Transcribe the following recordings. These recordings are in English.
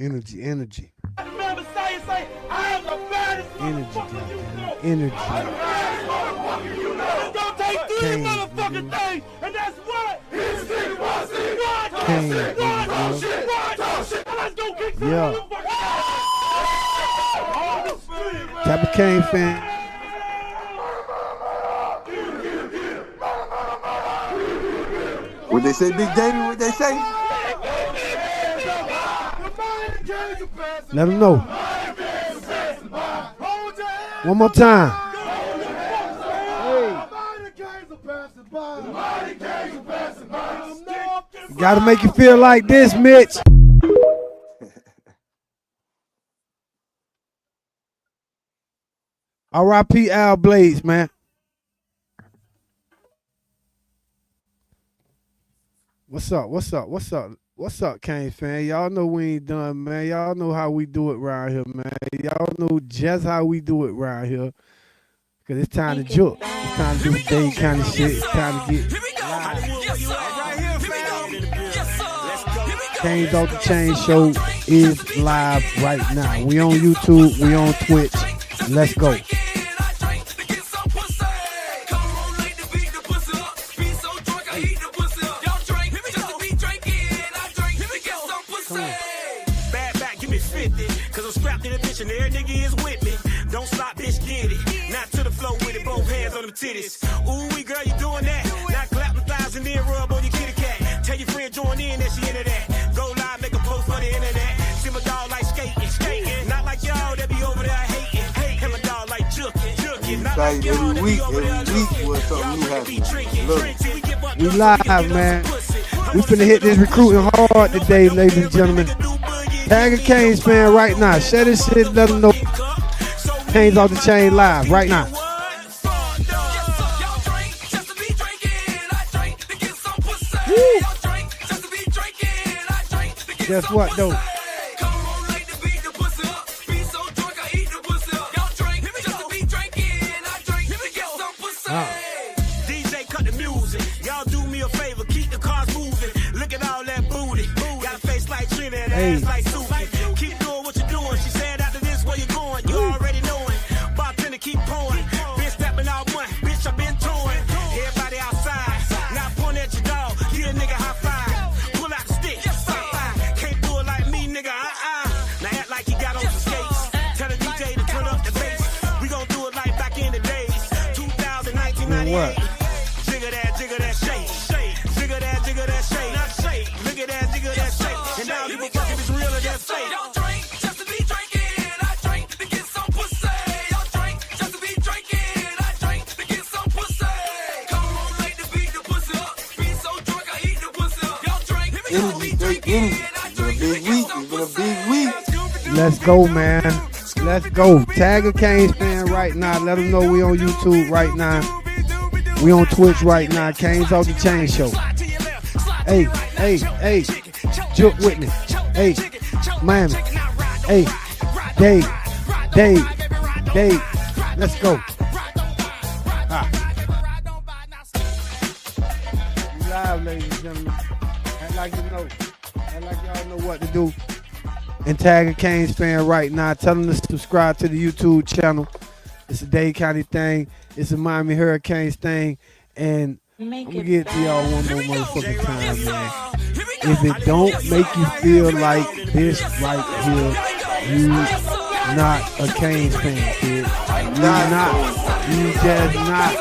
Energy, energy. Remember, say, I am the baddest Energy, motherfucker you know. energy. I'm the baddest motherfucker you know. It's gonna take three Kane, motherfucking things, and that's what? Kane, Talk shit. Let's go kick some yeah. motherfuckers. Type of Kane fan. What they say, Big Davey? What they say? Let them know. One more time. Gotta make you feel like this, Mitch. R.I.P. Al Blades, man. What's up? What's up? What's up? What's up, Kane fan? Y'all know we ain't done, man. Y'all know how we do it around here, man. Y'all know just how we do it around here. Cause it's time to juke. It's time to do the day kind of shit. It's time to get live. Kane's Off the Chain show is live right now. We on YouTube. We on Twitch. Let's go. And every nigga is with me. Don't stop, bitch, get it. Not to the floor with it, both hands on them titties. Ooh, we girl, you doing that. Now clap them thighs and then rub on your kitty cat. Tell your friend join in that she into that. Go live, make a post for the internet. See my dog like skating. Not like y'all that be over there hating. And my dog like juking. Not like y'all that be over there drinking. We live, man. We finna hit this recruiting hard today, ladies and gentlemen. Tag a Canes fan right now. Share this shit, let them know. Canes Off the Chain live right now. Woo. Guess what, though? DJ, cut the music. Y'all do me a favor, keep the cars moving. Look at all that booty. Got a face like Trina and ass like Susie. Keep doing what you're doing. She said after this, where you going? You already knowing. Bartender keep pouring. Been stepping out one. Bitch, I been touring. Everybody outside. Now point at your dog. Get a nigga high five. Pull out the stick. Can't do it like me, nigga. Now act like you got on some skates. Tell the DJ to turn up the bass. We gon' do it like back in the days. 1998. Jigger that shake. Jigger that shake. Not shake. Look at that, jigger that shake. And now give a fuck if it's real or that's fake. Don't drink just to be drinking. I drink to get some pussy. Don't drink just to be drinking. I drink to get some pussy. Come on, late to beat the pussy up. Be so drunk, I eat the pussy up. Don't drink. Energy, great energy. It's been a big week. It's been a big week. Let's go, man. Let's go. Tag a Canes fan right now. Let them know we on YouTube right now. We on Twitch right now. Canes Off the Chain show. Hey, Juke with me. Hey, Miami. Hey, Dave. Let's go. We live, ladies and gentlemen. Act like you know. Act like y'all know what to do. And tag a Canes fan right now. Tell them to subscribe to the YouTube channel. It's a Dade County thing. It's a Miami Hurricanes thing. And I'm going to get to y'all one more motherfucking time, man. If it don't make you feel like this right here, you not a Canes fan, kid. You not. You just not.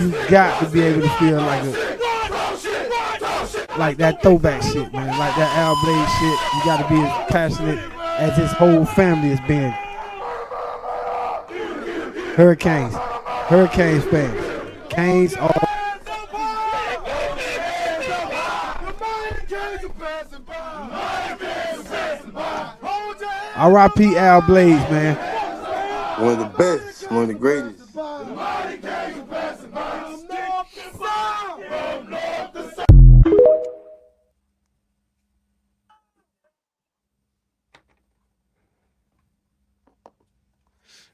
You got to be able to feel like that throwback shit, man. Like that Al Blade shit. You got to be as passionate as his whole family has been. Hurricanes fans. Canes all. R.I.P. Al Blades, man. One of the best. One of the greatest.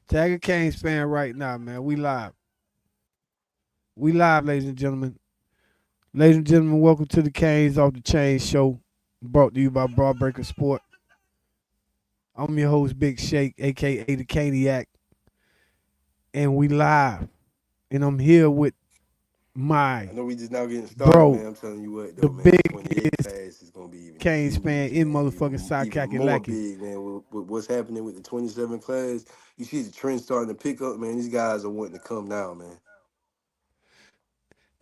Tag a Canes fan right now, man. We live. We live, ladies and gentlemen. Ladies and gentlemen, welcome to the Canes Off the Chain show. brought to you by Broadbreaker Sport. I'm your host, Big Shake, aka the Caniac, and we live. And I'm here with my I know we just now getting started, bro, man. I'm telling you what, the though, man. The 28 biggest class is gonna be even Canes fan huge, in man. motherfucking Even Sakaki more Laki. big, man. With what's happening with the 27 class, you see the trend starting to pick up, man. These guys are wanting to come now, man.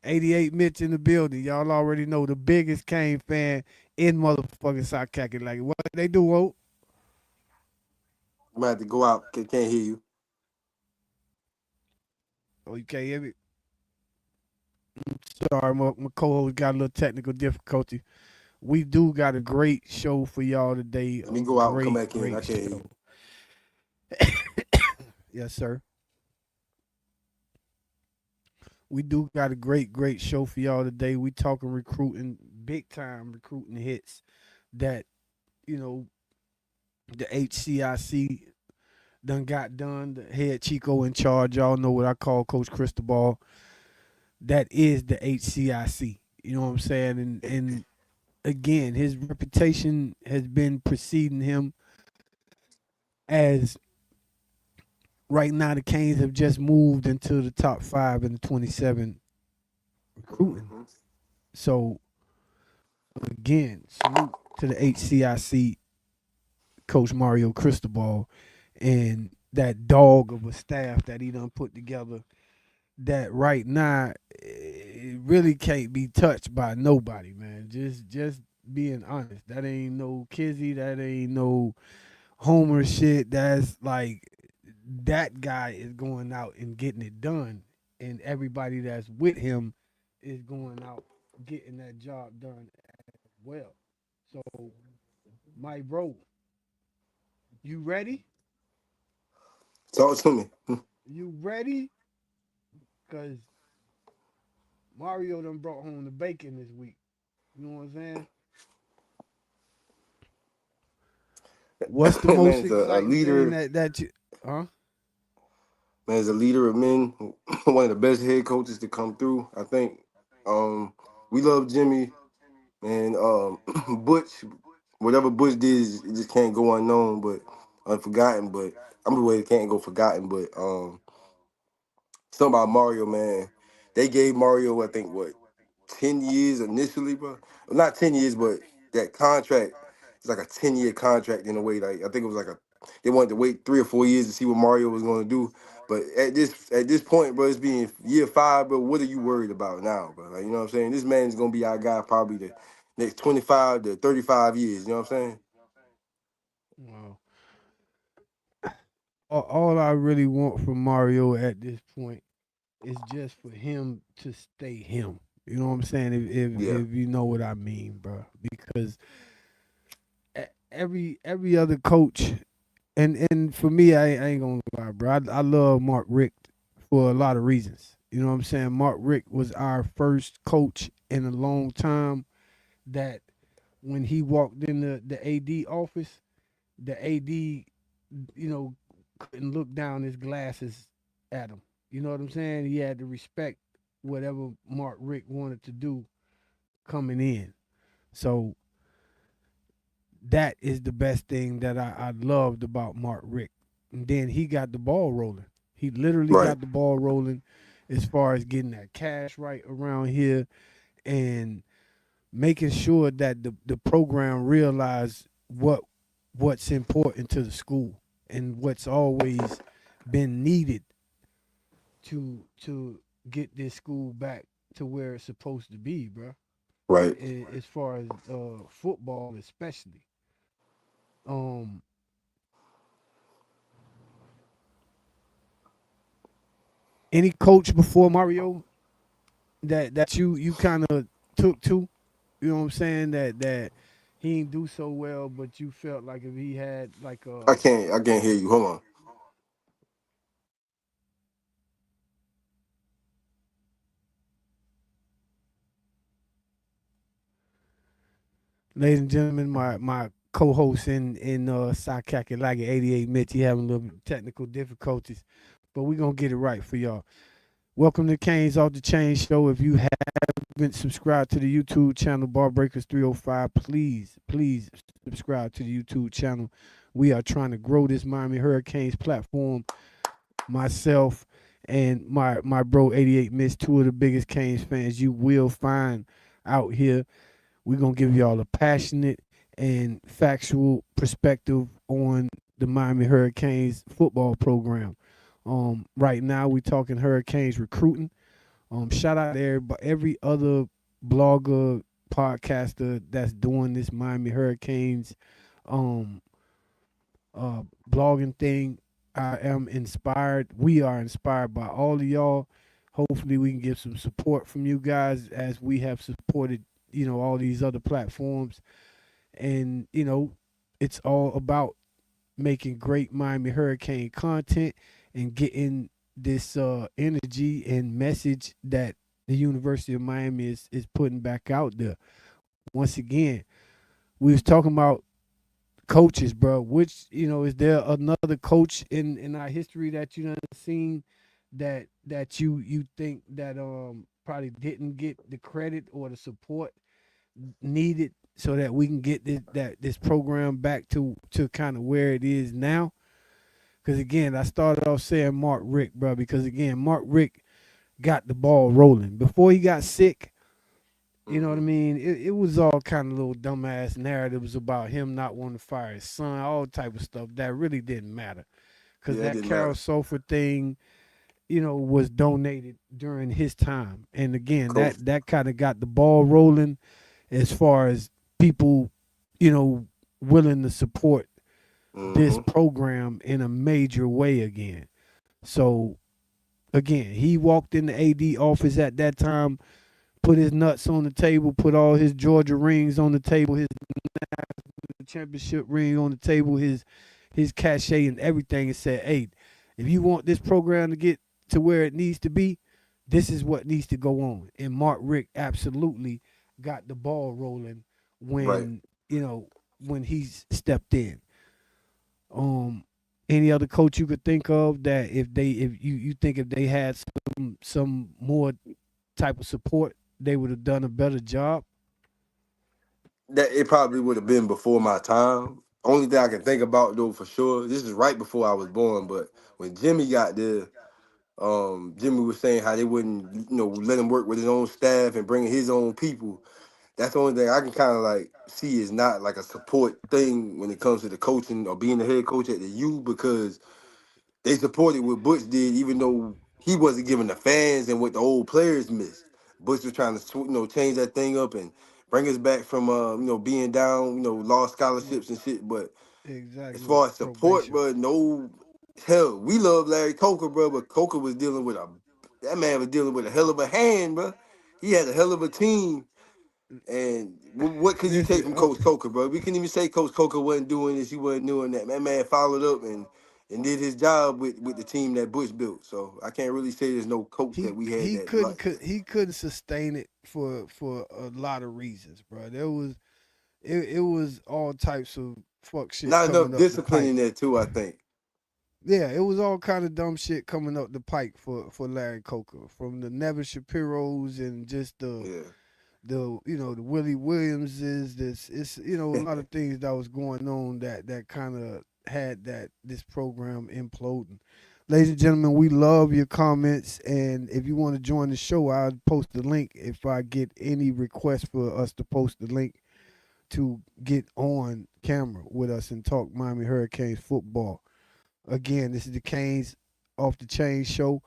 88 Mitch in the building. Y'all already know the biggest Kane fan in motherfucking Sakaki Laki. What they do, Woke? I'm gonna have to go out. Can't hear you. Oh, you can't hear me? Sorry, my co-host got a little technical difficulty. We do got a great show for y'all today. Let A me go out and come great, back in. I great can't hear show. you. Yes, sir. We do got a great, great show for y'all today. We talking recruiting, big time recruiting hits that, you know, the HCIC done got done. The head Chico in charge. Y'all know what I call Coach Cristobal. That is the HCIC. You know what I'm saying? And again, his reputation has been preceding him as right now the Canes have just moved into the top 5 in the 27 recruiting. Mm-hmm. So again, salute to the HCIC Coach Mario Cristobal and that dog of a staff that he done put together that right now it really can't be touched by nobody, man. Just being honest. That ain't no Kizzy, that ain't no Homer shit. That's like that guy is going out and getting it done, and everybody that's with him is going out getting that job done as well. So, my bro, you ready? Talk to me. You ready? Cause Mario done brought home the bacon this week. You know what I'm saying? What's the Man, most as a exciting thing leader, that you? Huh? man, as a leader of men, one of the best head coaches to come through. I think we love Jimmy. And Butch, whatever Butch did, it just can't go unknown, but unforgotten. But I'm the way it can't go forgotten. But something about Mario, man. They gave Mario, I think, what 10 years initially, bro. Well, not 10 years, but that contract is like a 10-year contract in a way. Like I think it was like they wanted to wait 3 or 4 years to see what Mario was going to do. But at this point, bro, it's being year 5, bro. What are you worried about now, bro? Like, you know what I'm saying? This man is gonna be our guy probably the next 25 to 35 years. You know what I'm saying? Wow. All I really want from Mario at this point is just for him to stay him. You know what I'm saying? Yeah. If you know what I mean, bro. Because every other coach, and for me, I ain't gonna lie, bro. I love Mark Richt for a lot of reasons. You know what I'm saying? Mark Richt was our first coach in a long time that when he walked in the AD office, the AD, couldn't look down his glasses at him. You know what I'm saying? He had to respect whatever Mark Richt wanted to do coming in. So that is the best thing that I loved about Mark Richt. And then he got the ball rolling. He literally Right. got the ball rolling as far as getting that cash right around here and making sure that the program realized what's important to the school and what's always been needed to get this school back to where it's supposed to be, bro. Right. As far as football, especially. Um, any coach before Mario that you kind of took to, you know what I'm saying? That he didn't do so well, but you felt like if he had like I can't hear you. Hold on. ladies and gentlemen, my co-host in Sakaki like 88 Mitch, he having a little technical difficulties, but we gonna get it right for y'all. Welcome to Canes Off the Chain Show. If you haven't subscribed to the YouTube channel, Bar Breakers 305, please subscribe to the YouTube channel. We are trying to grow this Miami Hurricanes platform. Myself and my bro 88 Miss, two of the biggest Canes fans you will find out here. We're gonna give y'all a passionate and factual perspective on the Miami Hurricanes football program. Right now we're talking Hurricanes recruiting. Shout out to every other blogger, podcaster that's doing this Miami Hurricanes um blogging thing. I am inspired. We are inspired by all of y'all. Hopefully we can get some support from you guys as we have supported, all these other platforms. And, it's all about making great Miami Hurricane content and getting this energy and message that the University of Miami is putting back out there. Once again, we was talking about coaches, bro. Which is there another coach in our history that you done seen that you think that probably didn't get the credit or the support needed so that we can get this program back to kind of where it is now? Because again, I started off saying Mark Richt, bro, because again, Mark Richt got the ball rolling before he got sick. You know what I mean? It was all kind of little dumbass narratives about him not wanting to fire his son, all type of stuff that really didn't matter. Because Yeah, it that didn't Carol matter. Sofer thing, was donated during his time. And again, Coach. that kind of got the ball rolling as far as people, willing to support this program in a major way again. So again, he walked in the AD office at that time, put his nuts on the table, put all his Georgia rings on the table, his championship ring on the table, his cachet and everything, and said, "Hey, if you want this program to get to where it needs to be, this is what needs to go on." And Mark Richt absolutely got the ball rolling Right. when he stepped in. Um, any other coach you could think of that if you think if they had some more type of support, they would have done a better job? That it probably would have been before my time. Only thing I can think about though for sure, this is right before I was born, but when Jimmy got there, Jimmy was saying how they wouldn't, let him work with his own staff and bring his own people. That's the only thing I can kind of like see is not like a support thing when it comes to the coaching or being the head coach at the U, because they supported what Butch did, even though he wasn't giving the fans and what the old players missed. Butch was trying to, change that thing up and bring us back from, being down, lost scholarships and shit. But as Exactly, far as support, probation. bro, no, hell, we love Larry Coker, bro, but Coker was dealing with that man was dealing with a hell of a hand, bro. He had a hell of a team. And what could you take Listen, from Coach Coker, bro? We couldn't even say Coach Coker wasn't doing this, he wasn't doing that. That man followed up and did his job with the team that Bush built. So I can't really say there's no coach that we had he that couldn't like. he couldn't sustain it for a lot of reasons, bro. It was all types of fuck shit Not coming enough up the discipline pike. in there too, I think. Yeah, it was all kind of dumb shit coming up the pike for Larry Coker, from the Nevin Shapiro's and just Yeah. the Willie Williamses. This it's a lot of things that was going on that kind of had this program imploding. Ladies and gentlemen, we love your comments, and if you want to join the show, I'll post the link if I get any requests for us to post the link to get on camera with us and talk Miami Hurricanes football. Again, this is the Canes Off the Chain show,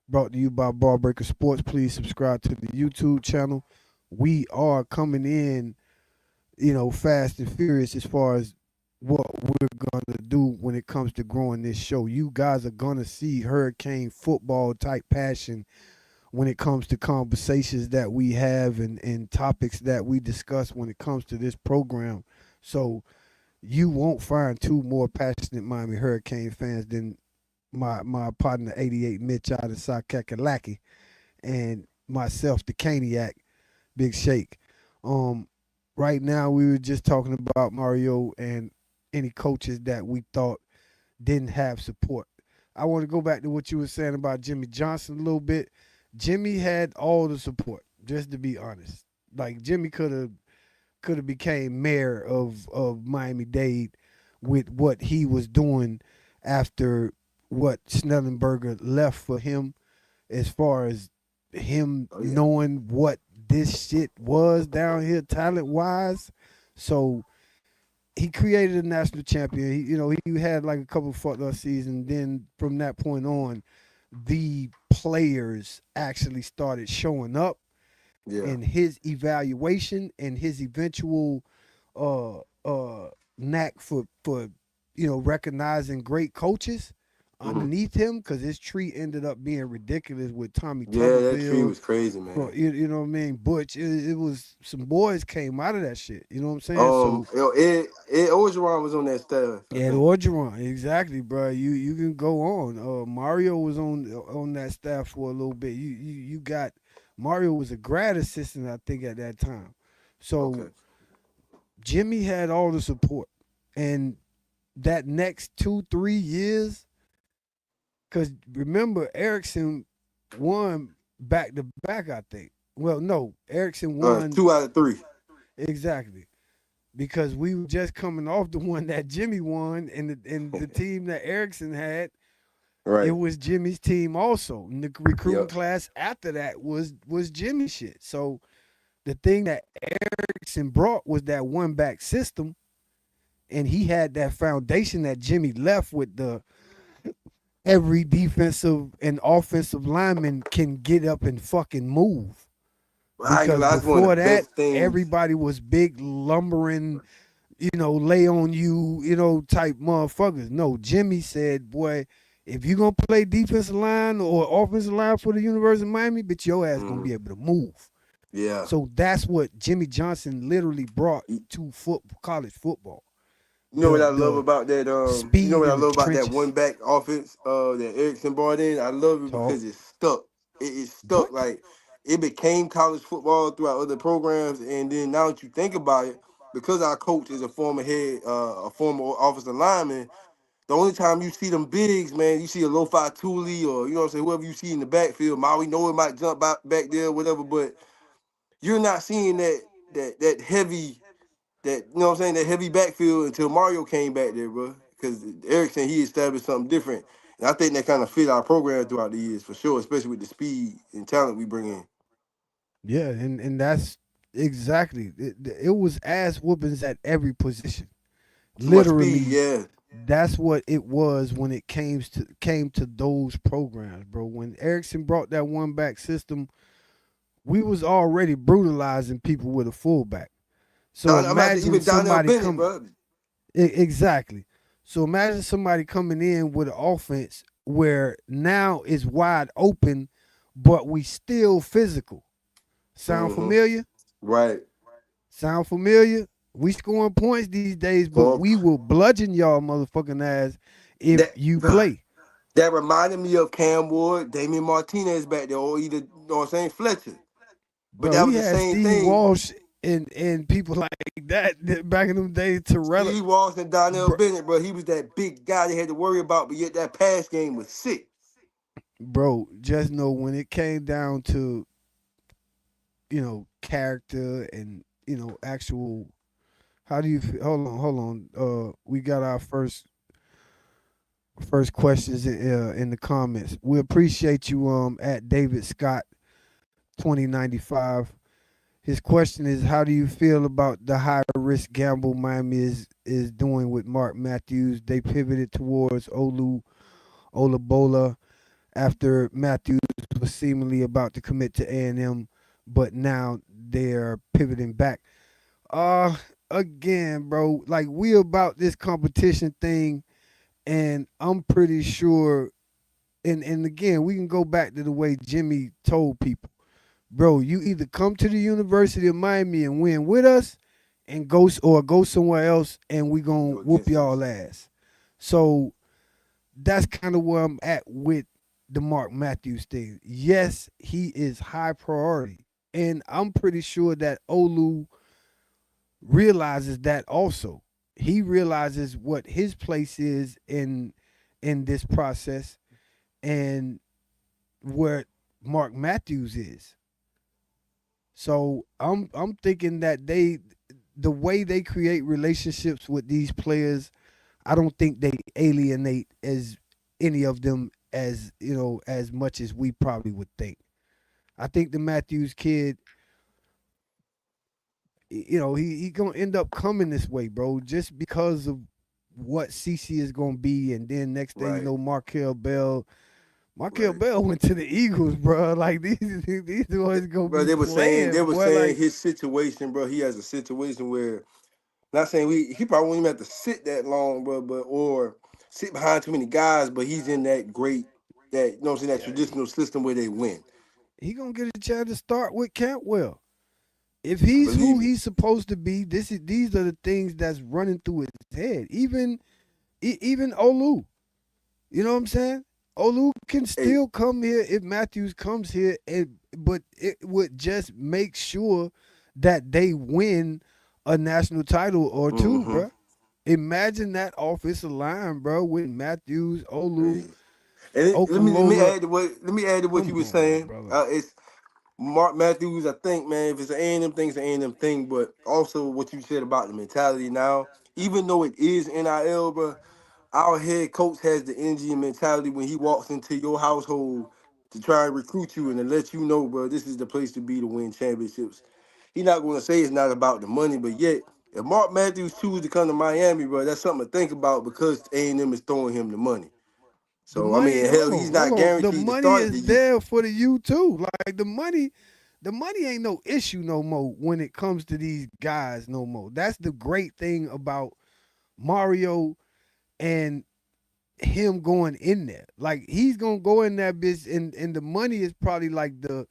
brought to you by Barbreaker Sports. Please subscribe to the YouTube channel. We are coming in, fast and furious as far as what we're gonna do when it comes to growing this show. You guys are gonna see Hurricane football type passion when it comes to conversations that we have and topics that we discuss when it comes to this program. So you won't find two more passionate Miami Hurricane fans than my partner 88 Mitch out of South Kakalaki and myself, the Caniac, Big Shake. Um, right now we were just talking about Mario and any coaches that we thought didn't have support. I want to go back to what you were saying about Jimmy Johnson a little bit, Jimmy had all the support. Just to be honest, like Jimmy could have became mayor of Miami Dade with what he was doing after what Snellenberger left for him, as far as him Oh yeah. knowing what this shit was down here talent wise. So he created a national champion. He had like a couple of fucked up seasons. Then from that point on, the players actually started showing up, Yeah. and his evaluation and his eventual uh knack for recognizing great coaches Hmm. underneath him, because his tree ended up being ridiculous with Tommy Yeah, that tree Tuberville. was crazy, For man. you know what I mean, Butch. It was some boys came out of that shit. You know what I'm saying? So Ed Orgeron was on that staff, I Ed think. Orgeron, exactly, bro. You can go on. Mario was on that staff for a little bit. You got Mario was a grad assistant, I think, at that time. So Okay. Jimmy had all the support, and that next 2 3 years, because remember Erickson won back to back, I think. Well, no, Erickson won 2 out of 3. exactly because we were just coming off the one that Jimmy won, and the team that Erickson had, it Right. was Jimmy's team also. And the recruiting Yep. class after that was Jimmy shit. So the thing that Erickson brought was that one back system, and he had that foundation that Jimmy left with the every defensive and offensive lineman can get up and fucking move. I ain't Because gonna lie, that's one of before the that, best things. everybody was big lumbering, lay on you, type motherfuckers. No, Jimmy said, boy, if you gonna play defensive line or offensive line for the University of Miami, bitch, your ass gonna Hmm. be able to move. Yeah. So that's what Jimmy Johnson literally brought to college football. You know what The I love the about that? You know speed what I in the love about that one trenches. back offense that Erickson brought in? I love it Talk. because it's stuck. It's stuck. What? Like it became college football throughout other programs, and then now that you think about it, because our coach is a former offensive lineman. The only time you see them bigs, man, you see a Lo-Fi Thule or you know what I'm saying, whoever you see in the backfield. Maui know it might jump back there, whatever, but you're not seeing that heavy that you know what I'm saying that heavy backfield until Mario came back there, bro. Because Erickson he established something different, and I think that kind of fit our program throughout the years for sure, especially with the speed and talent we bring in. Yeah, and that's exactly it was ass whoopings at every position. Too much speed, Literally, yeah. that's what it was when it came to those programs, bro. When Erickson brought that one back system, we was already brutalizing people with a fullback. So I'm about to imagine even Donnell somebody Bennett, come bro. exactly. So imagine somebody coming in with an offense where now is wide open, but we still physical. Sound Mm-hmm. familiar? Right. Sound familiar? We scoring points these days, but For we will bludgeon y'all motherfucking ass if that, you play. that reminded me of Cam Ward, Damian Martinez back there, or either you know what I'm saying Fletcher. But Bro, that we was the had same Steve thing. Walsh and people like that back in them days. Torella, Steve Walsh and Donnell bro, Bennett, bro. He was that big guy they had to worry about, but yet that pass game was sick. just know when it came down to character and actual. How do you feel? Hold on. We got our first questions in the comments. We appreciate you at David Scott 2095. His question is, how do you feel about the high risk gamble Miami is doing with Mark Matthews? They pivoted towards Olabola after Matthews was seemingly about to commit to A&M, but now they're pivoting back. Uh Again, bro, like we about this competition thing, and I'm pretty sure, and again, we can go back to the way Jimmy told people, bro, you either come to the University of Miami and win with us and go somewhere else and we gonna Go whoop against y'all us. ass. So that's kind of where I'm at with the Mark Matthews thing. Yes, he is high priority. And I'm pretty sure that Olu realizes that also. He realizes what his place is in this process, and where Mark Matthews is. So I'm thinking that the way they create relationships with these players, I don't think they alienate as any of them as as much as we probably would think. I think the Matthews kid, he gonna end up coming this way, bro, just because of what CC is gonna be, and then next thing you Right, know, Markel Bell. Markel right. Bell went to the Eagles, bro. Like these boys gonna Bro, be they playing, were boy. saying Like his situation, bro. He has a situation where, not saying he probably won't even have to sit that long, bro, but or sit behind too many guys, but he's in that great, that you know what I'm saying, that yeah, traditional system where they win. he gonna get a chance to start with Cantwell. If I he's who believe it. he's supposed to be, these are the things that's running through his head. Even Olu, you know what I'm saying? Olu can Hey, still come here if Matthews comes here, but it would just make sure that they win a national title or two, mm-hmm. bro. Imagine that offensive line, bro, with Matthews, Olu, Hey. And Okamola. let me add to what you Come were on, saying. brother. It's Mark Matthews, I think, man, if it's an A&M thing, it's an A&M thing. But also what you said about the mentality now, even though it is NIL, bro, our head coach has the energy and mentality when he walks into your household to try and recruit you and to let you know, bro, this is the place to be to win championships. He's not going to say it's not about the money, but yet, if Mark Matthews chooses to come to Miami, bro, that's something to think about because A&M is throwing him the money. The So, I money, mean, hell, he's not hold on. The guaranteed to money start the is year. there for the U too. Like the money ain't no issue no more when it comes to these guys no more. That's the great thing about Mario and him going in there. Like he's gonna go in that bitch, and the money is probably like the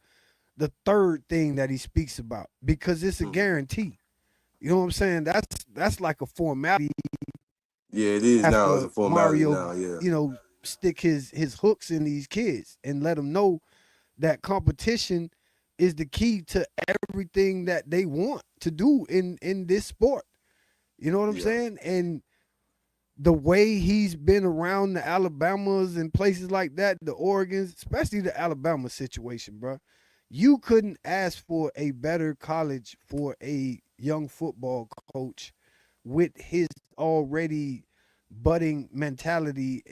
third thing that he speaks about because it's a Mhm. guarantee. You know what I'm saying? That's like a formality Yeah, it is now. It's after a formality Mario, now, yeah. stick his hooks in these kids and let them know that competition is the key to everything that they want to do in this sport. You know what I'm Yeah. saying? And the way he's been around the Alabamas and places like that, the Oregons, especially the Alabama situation, bro. You couldn't ask for a better college for a young football coach with his already budding mentality,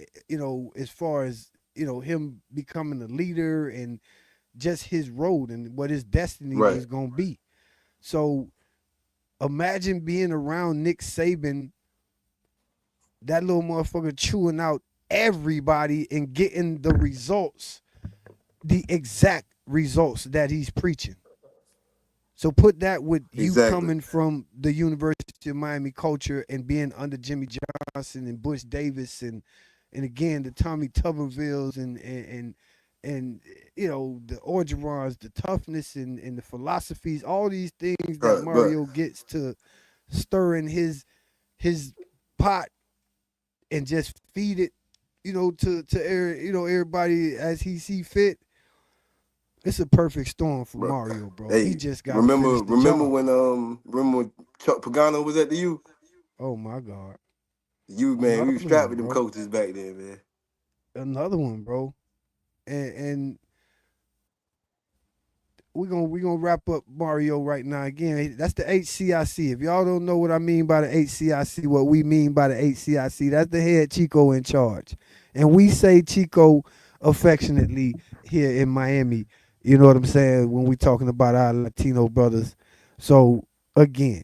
as far as, him becoming a leader and just his road and what his destiny Right. was going to be. So imagine being around Nick Saban, that little motherfucker chewing out everybody and getting the results, the exact results that he's preaching. So put that with you Exactly. coming from the University of Miami culture and being under Jimmy Johnson and Bush Davis and again the Tommy Tubervilles and the Orgerons, the toughness and the philosophies, all these things that But Mario gets to stir in his pot and just feed it, to everybody as he see fit. It's a perfect storm for bro, Mario, bro. He hey, just got to finish the job. remember when Chuck Pagano was at the U? Oh my God, You man, we was another strapped one, with them bro. coaches back then, man. Another one, bro. And we gonna wrap up Mario right now. Again, that's the HCIC. If y'all don't know what I mean by the HCIC, what we mean by the HCIC, that's the head Chico in charge, and we say Chico affectionately here in Miami. You know what I'm saying when we talking about our Latino brothers. So again,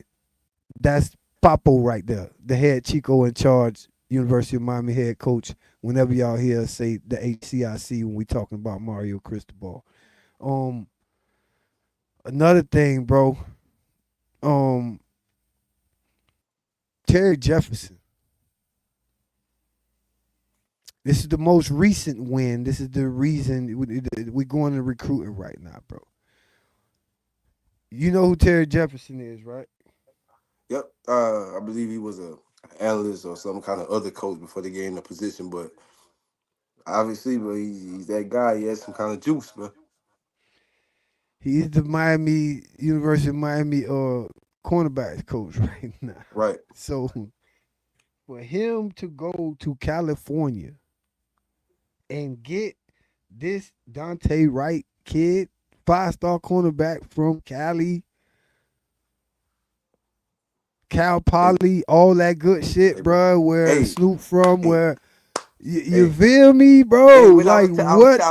that's Papo right there, the head Chico in charge, University of Miami head coach. Whenever y'all hear us say the HCIC when we talking about Mario Cristobal. Um, Another thing, bro. Um, Terry Jefferson. This is the most recent win. This is the reason we're going to recruiting right now, bro. You know who Terry Jefferson is, right? Yep. I believe he was a analyst or some kind of other coach before they gave him the position, but obviously, but he's that guy. He has some kind of juice, man. He's the Miami University of Miami cornerbacks coach right now. Right. So for him to go to California and get this Dante Wright kid, 5-star cornerback from Cali, Cal Hey, Poly, all that good shit, hey, bro. bro. Where Hey, Snoop from, hey, where you hey, feel me, hey. bro? What Like I was what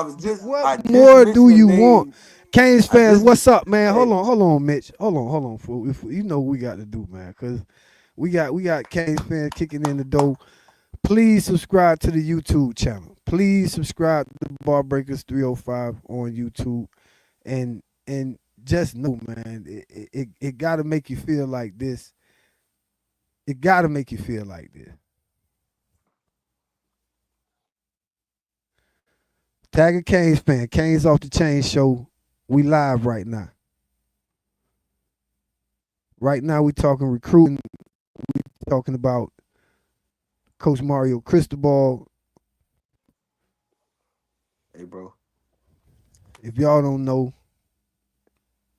I just more do mentioned the you want? name. Canes I fans, just what's up, man? hey, Hold on, Mitch. Hold on, fool. If you know what we got to do, man, cause we got Canes fans kicking in the door. Please subscribe to the YouTube channel. Please subscribe to Bar Breakers 305 on YouTube, and just know, man, it got to make you feel like this. It got to make you feel like this. Tag a Canes fan. Canes off the chain show. We live right now. Right now we talking recruiting. Talking about Coach Mario Cristobal. hey, bro. If y'all don't know,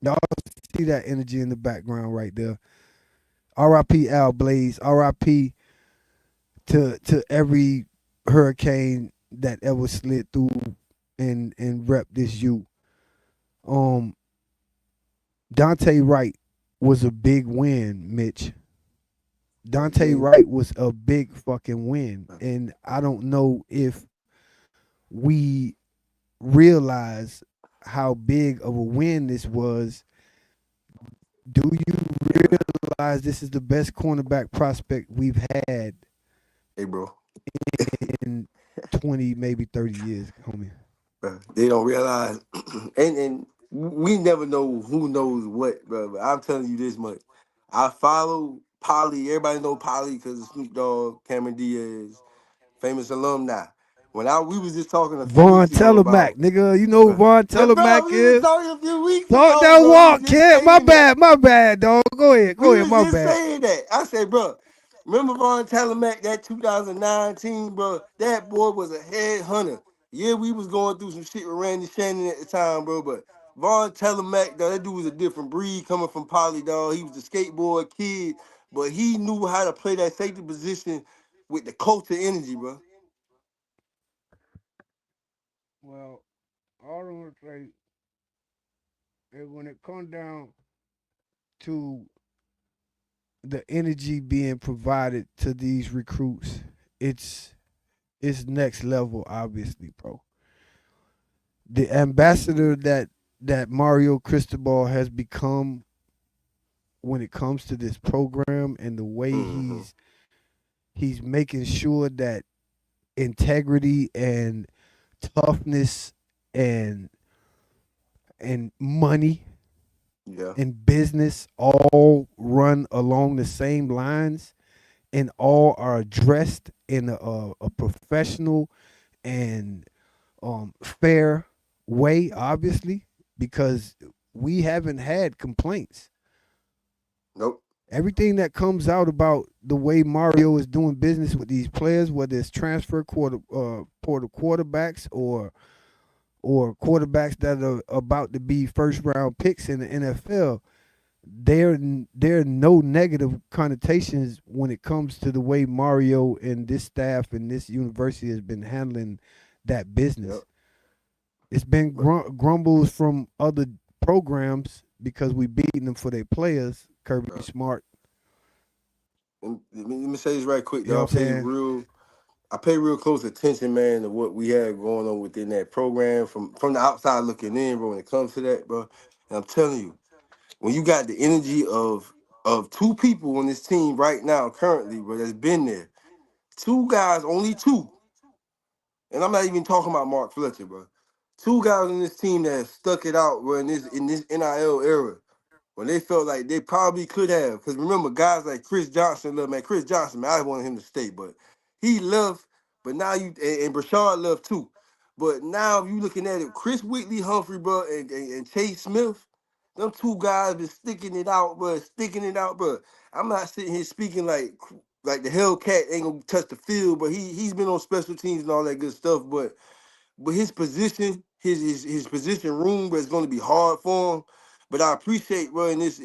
y'all see that energy in the background right there. R.I.P. Al Blaze. R.I.P. to every hurricane that ever slid through and rep this U. Um, Dante Wright was a big win, Mitch. Dante Yeah, Wright was a big fucking win, and I don't know if we realize how big of a win this was. Do you hey, bro. realize this is the best cornerback prospect we've had Hey, bro. in 20, maybe 30 years, homie? Bro, they don't realize, and we never know who knows what, bro. But I'm telling you this much: I follow Polly. Everybody know Polly because of Snoop Dogg, Cameron Diaz, famous alumni. We was just talking a few Vaughn weeks ago Telemack, about, nigga. You know who bro. Vaughn But bro, Telemack we was is? talking a few weeks Talk ago, that bro. We walk, just kid. saying that. My bad, dog. Go We ahead, was my just bad. saying that. I said, bro, remember Von Telemack, that 2019, bro? That boy was a headhunter. Yeah, we was going through some shit with Randy Shannon at the time, bro, but Von Telemack, dog, that dude was a different breed coming from Poly, dog. He was a skateboard kid, but he knew how to play that safety position with the culture energy, bro. Well, all I want to say is when it comes down to the energy being provided to these recruits, it's it's next level, obviously, bro. The ambassador that Mario Cristobal has become when it comes to this program and the way Mm-hmm. he's making sure that integrity and toughness and money Yeah. and business all run along the same lines and all are addressed in a professional and fair way, obviously, because we haven't had complaints. Nope. Everything that comes out about the way Mario is doing business with these players, whether it's transfer portal quarterbacks or quarterbacks that are about to be first round picks in the NFL, there are no negative connotations when it comes to the way Mario and this staff and this university has been handling that Yep. business. It's been But grumbles from other programs because we beating them for their players. Kirby uh, Smart, let me say this right quick, you know though. what I'm saying? I pay real close attention, man, to what we have going on within that program from the outside looking in, bro. When it comes to that, bro, and I'm telling you, when you got the energy of two people on this team right now, currently, bro, that's been there, two guys, only two, and I'm not even talking about Mark Fletcher, bro. Two guys on this team that have stuck it out, bro, in this NIL era when they felt like they probably could have. Because remember, guys like Chris Johnson, man, Chris Johnson, man, I wanted him to stay, but he left. But now and Brashard left too. But now you looking at it, Chris Whitley, Humphrey, bro, and Chase Smith, them two guys been sticking it out, bro. I'm not sitting here speaking like the Hellcat ain't gonna touch the field, but he's been on special teams and all that good stuff, but his position, his position room, but it's going to be hard for him. But I appreciate, bro, in this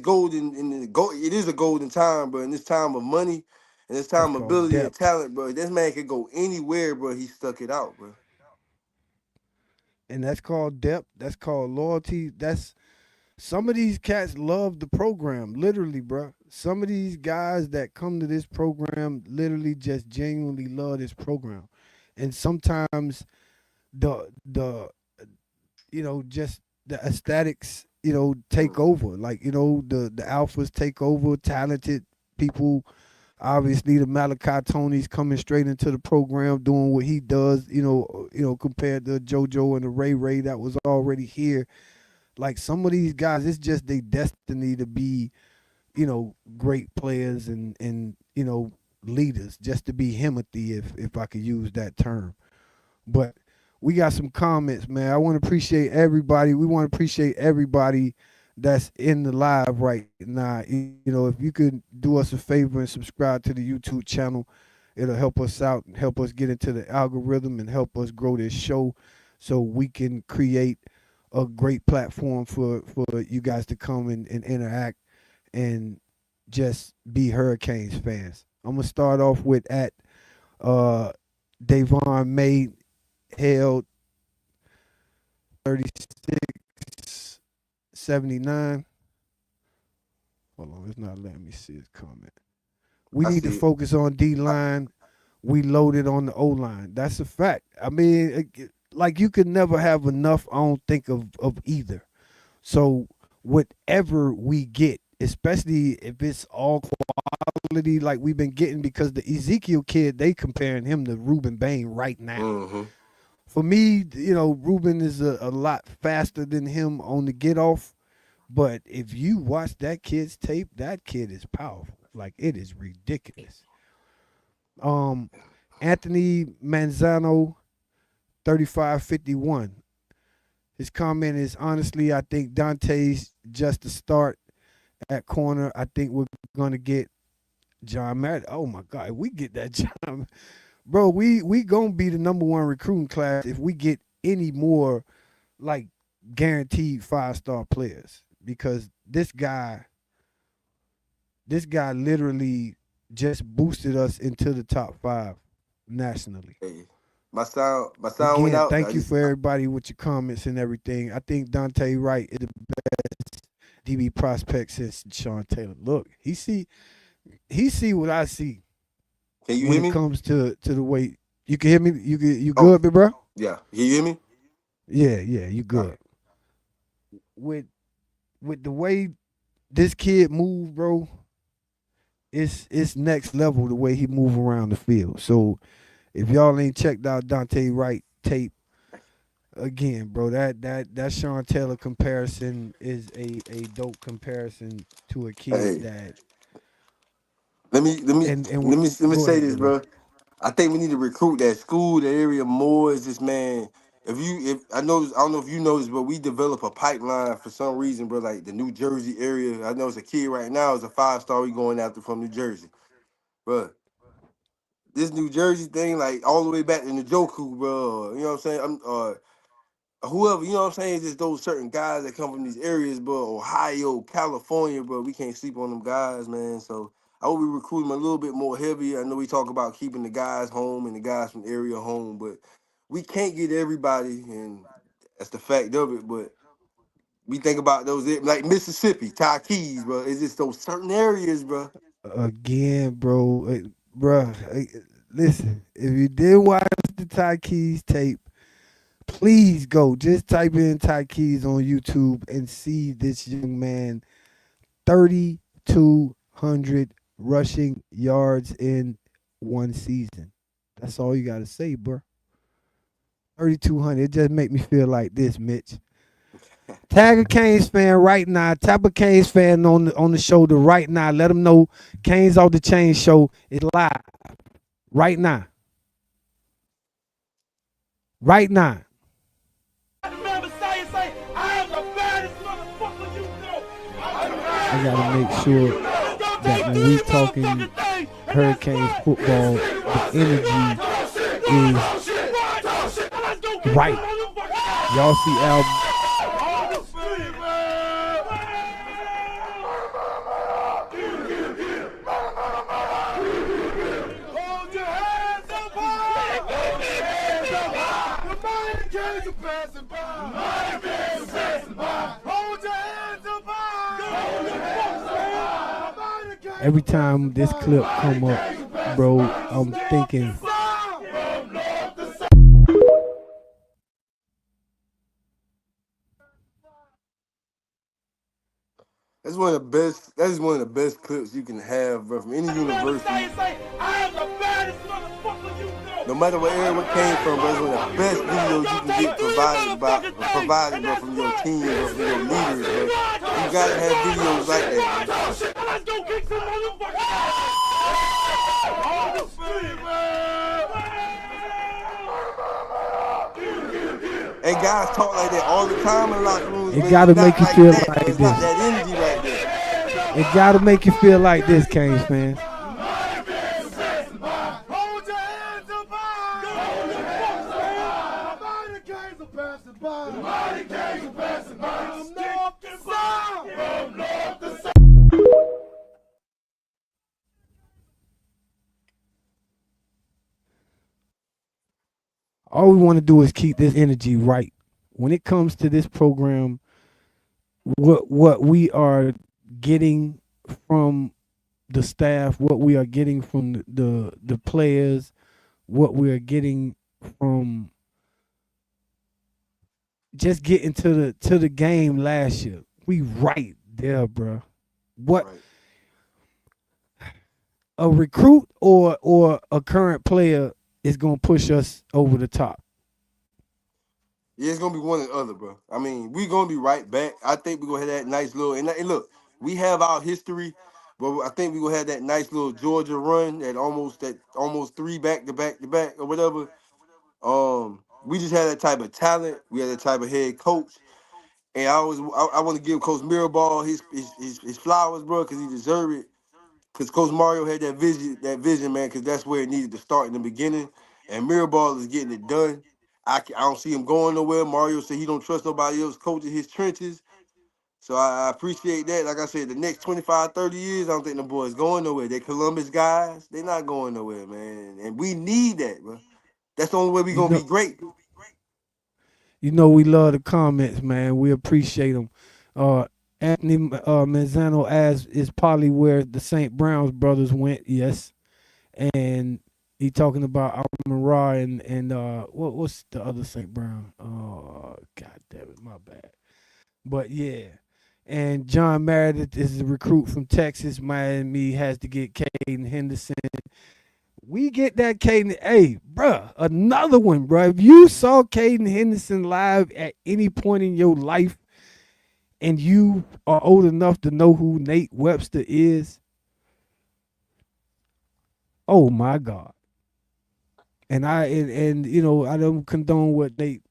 golden it is a golden time, bro. In this time of money, and this It's time of called ability and depth. talent, bro. This man can go anywhere, bro. He stuck it out, bro. And that's called depth. That's called loyalty. That's some of these cats love the program, literally, bro. Some of these guys that come to this program literally just genuinely love this program. And sometimes the just the aesthetics, take over. Like, the alphas take over, talented people. Obviously, the Malachi Tony's coming straight into the program, doing what he does. Compared to JoJo and the Ray Ray that was already here. Like some of these guys, it's just their destiny to be, great players and leaders, just to be Himothy, if I could use that term. But we got some comments, man. I want to appreciate everybody. We want to appreciate everybody that's in the live right now. If you could do us a favor and subscribe to the YouTube channel, it'll help us out and help us get into the algorithm and help us grow this show so we can create a great platform for you guys to come and interact and just be Hurricanes fans. I'm going to start off with at Davon May held 3679. Hold on, it's not letting me see his comment. We need to focus on D-line. We loaded on the O-line. That's a fact. I mean, like you could never have enough, I don't think, of either. So whatever we get, especially if it's all quality like we've been getting, because the Ezekiel kid, they comparing him to Ruben Bain right now. Mm-hmm. For me, Ruben is a lot faster than him on the get off. But if you watch that kid's tape, that kid is powerful. Like, it is ridiculous. Anthony Manzano, 3551. His comment is, honestly, I think Dante's just a start at corner. I think we're going to get John Madden. Oh, my God. If we get that John, bro, we going to be the number 1 recruiting class if we get any more, like, guaranteed 5-star players. Because this guy literally just boosted us into the top 5 nationally. Hey, my sound Again, went out. Thank you for everybody with your comments and everything. I think Dante Wright is the best DB prospect since Sean Taylor. Look, he see what I see. Can you when hear me? It comes to the way you can hear me. You good, big bro? Yeah. Can you hear me? Yeah, you good. Right. With the way this kid move, bro, it's next level the way he move around the field. So if y'all ain't checked out Dante Wright tape, again, bro, that Sean Taylor comparison is a dope comparison to a kid that. Let me say this, bro. I think we need to recruit that school, the area more. Is this, man? If I don't know if you know this, but we develop a pipeline for some reason, bro. Like the New Jersey area. I know it's a kid right now is a 5-star we going after from New Jersey, bro. This New Jersey thing, like all the way back to Njoku, bro. You know what I'm saying? Whoever, you know what I'm saying? Just those certain guys that come from these areas, bro. Ohio, California, bro. We can't sleep on them guys, man. So I will be recruiting them a little bit more heavy. I know we talk about keeping the guys home and the guys from the area home, but we can't get everybody, and that's the fact of it. But we think about those, like Mississippi, Ty Keys, bro. It's just those certain areas, bro. Again, bro, listen, if you didn't watch the Ty Keys tape, please go. Just type in Ty Keys on YouTube and see this young man, 3,200 rushing yards in one season. That's all you got to say, bro. 3,200. It just make me feel like this, Mitch. Tag a Canes fan right now. Tap a Canes fan on the shoulder right now. Let them know Canes Off the Chain show is live right now. Right now. I gotta make sure that when we talking Hurricanes football, the energy is right. Y'all see Al. days are passing by. Mighty days are passing by. Hold your hands up high. Hold your folks, man. Mighty days Every are passing time this by. clip come Mighty up, days are passing bro, by. I'm thinking, From north to south. That's one of the best. That is one of the best clips you can have, bro, from any Man university. beside you say, I am the baddest motherfucker you know. No matter what era it came from, bro, it's one of the best videos you Don't can take get three motherfucking things, provided, and bro, that's from your what? team, bro, from your leaders, bro. You Talk gotta shit, have talk videos like shit, that, man. talk shit. Let's go kick some motherfucking ass. On the street, And guys talk like that all the time in locker rooms, it but it's gotta make not you like feel that, bro. like It's not this. that energy right there. It gotta make you feel like this, Canes fans. Hold your hands up high. Hold your folks, man. Mighty games are passing by. Mighty games are passing by. From north to south. From north to south. All we want to do is keep this energy right. When it comes to this program, what we are getting from the staff, what we are getting from the players, what we are getting from just getting to the game last year. We right there, bro. What Right. a recruit or a current player is gonna push us over the top. Yeah, it's gonna be one or the other, bro. I mean, we gonna be right back. I think we gonna have that nice little and look, we have our history, but I think we gonna have that nice little Georgia run that almost three back to back to back or whatever. We just had that type of talent. We had that type of head coach, and I want to give Coach Mirabal his flowers, bro, because he deserved it. Because Coach Mario had that vision, man, because that's where it needed to start in the beginning. And Mirabal is getting it done. I don't see him going nowhere. Mario said he don't trust nobody else coaching his trenches. So I appreciate that. Like I said, the next 25, 30 years, I don't think the boys going nowhere. They Columbus guys. They not going nowhere, man. And we need that, bro. That's the only way we You going to know, be great. we love the comments, man. We appreciate them. Uh, Anthony Manzano asks, "Is probably where the St. Brown's brothers went?" Yes, and he talking about Amon Ra and what's the other St. Brown? Oh, God damn it, my bad. But yeah. And John Meredith is a recruit from Texas. Miami has to get Caden Henderson. We get that Caden. Hey, bruh, another one, bruh. If you saw Caden Henderson live at any point in your life and you are old enough to know who Nate Webster is, oh my God. And I don't condone what Nate,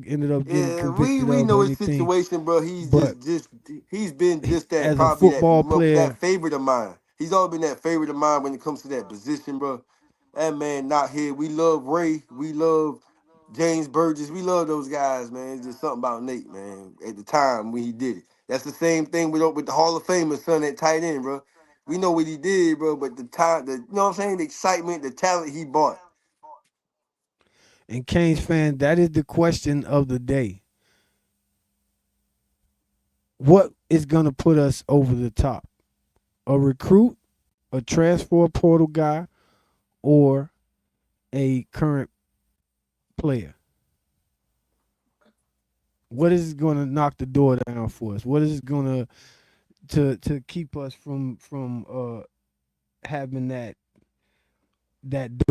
ended up getting Yeah, we convicted we of or know his anything. situation, bro. He's But he's been just that as a probably football that player, favorite of mine. He's always been that favorite of mine when it comes to that position, bro. That man not here. We love Ray. We love James Burgess. We love those guys, man. It's just something about Nate, man. At the time when he did it, that's the same thing with the Hall of Famer son at tight end, bro. We know what he did, bro. But the time, you know what I'm saying, the excitement, the talent he brought. and Canes fan, that is the question of the day. What is going to put us over the top? A recruit, a transfer portal guy, or a current player? What is going to knock the door down for us? What is going to keep us from having that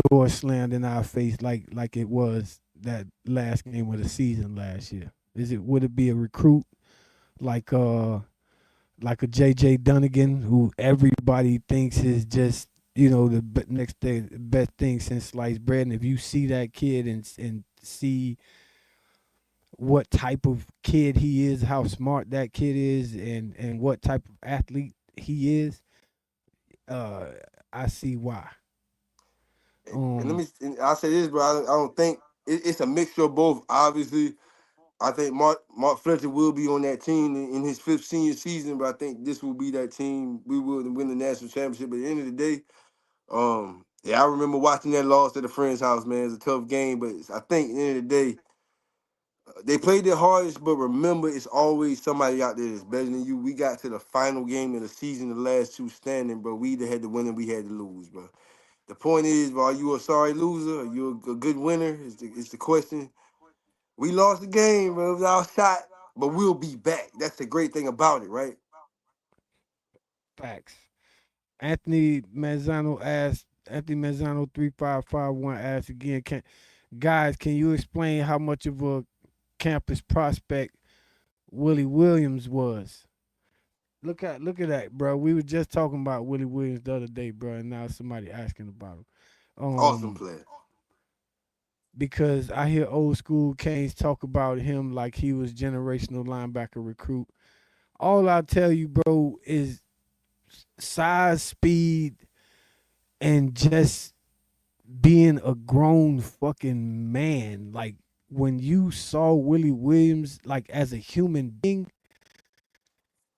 door slammed in our face like it was that last game of the season last year? Would it be a recruit like like a JJ Dunnigan, who everybody thinks is just the next day best thing since sliced bread? And if you see that kid and see what type of kid he is, how smart that kid is, and what type of athlete he is, uh, I see why. And Um, I'll say this, bro. I don't think it's a mixture of both. Obviously, I think Mark Fletcher will be on that team in his fifth senior season, but I think this will be that team. We will win the national championship. But at the end of the day, yeah, I remember watching that loss at a friend's house, man. It's a tough game, but I think at the end of the day, They played their hardest, but remember, it's always somebody out there that's better than you. We got to the final game of the season, the last two standing, bro. We either had to win or we had to lose, bro. The point is, bro, are you a sorry loser? Are you a good winner? Is the question. We lost the game, bro. It was our shot, but we'll be back. That's the great thing about it, right? Facts. Anthony Manzano asked. Anthony Manzano 3551 asked again. Can you explain how much of a campus prospect Willie Williams was? Look at that, bro. We were just talking about Willie Williams the other day, bro, and now somebody asking about him. Awesome Um, player. because I hear old school Canes talk about him like he was generational linebacker recruit. All I tell you, bro, is size, speed, and just being a grown fucking man. Like when you saw Willie Williams like as a human being,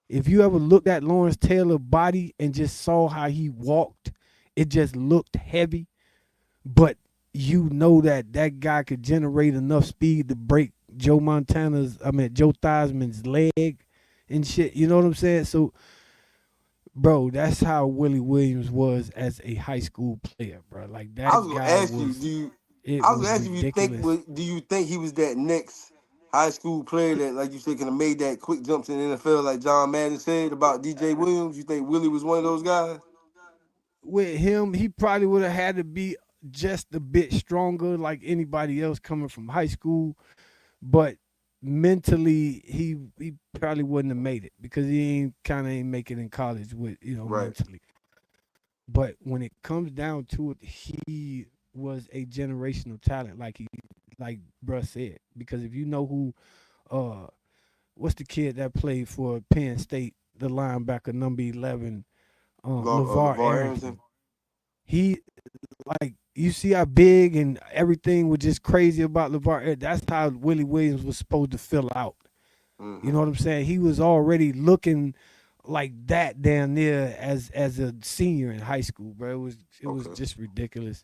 if you ever looked at Lawrence Taylor's body and just saw how he walked, it just looked heavy. But you know that that guy could generate enough speed to break Joe Theismann's leg and shit. You know what I'm saying? So, bro, that's how Willie Williams was as a high school player, bro. Like I that was gonna guy ask you, was, it I was was gonna ask you, ridiculous. do you think he was that next high school player that, like you said, could have made that quick jumps in the NFL, like John Madden said about DJ Williams? You think Willie was one of those guys? With him, he probably would have had to be just a bit stronger, like anybody else coming from high school. But mentally, he probably wouldn't have made it because he ain't make it in college with Right. mentally. But when it comes down to it, he was a generational talent, like bruh said. Because if you know who, uh, what's the kid that played for Penn State, the linebacker number 11, LeVar LeVar Arrington. Arrington. He like you see how big and everything was just crazy about LeVar. That's how Willie Williams was supposed to fill out. You Mm-hmm. know what I'm saying? He was already looking like that down there as a senior in high school, bro. It was Okay. just ridiculous.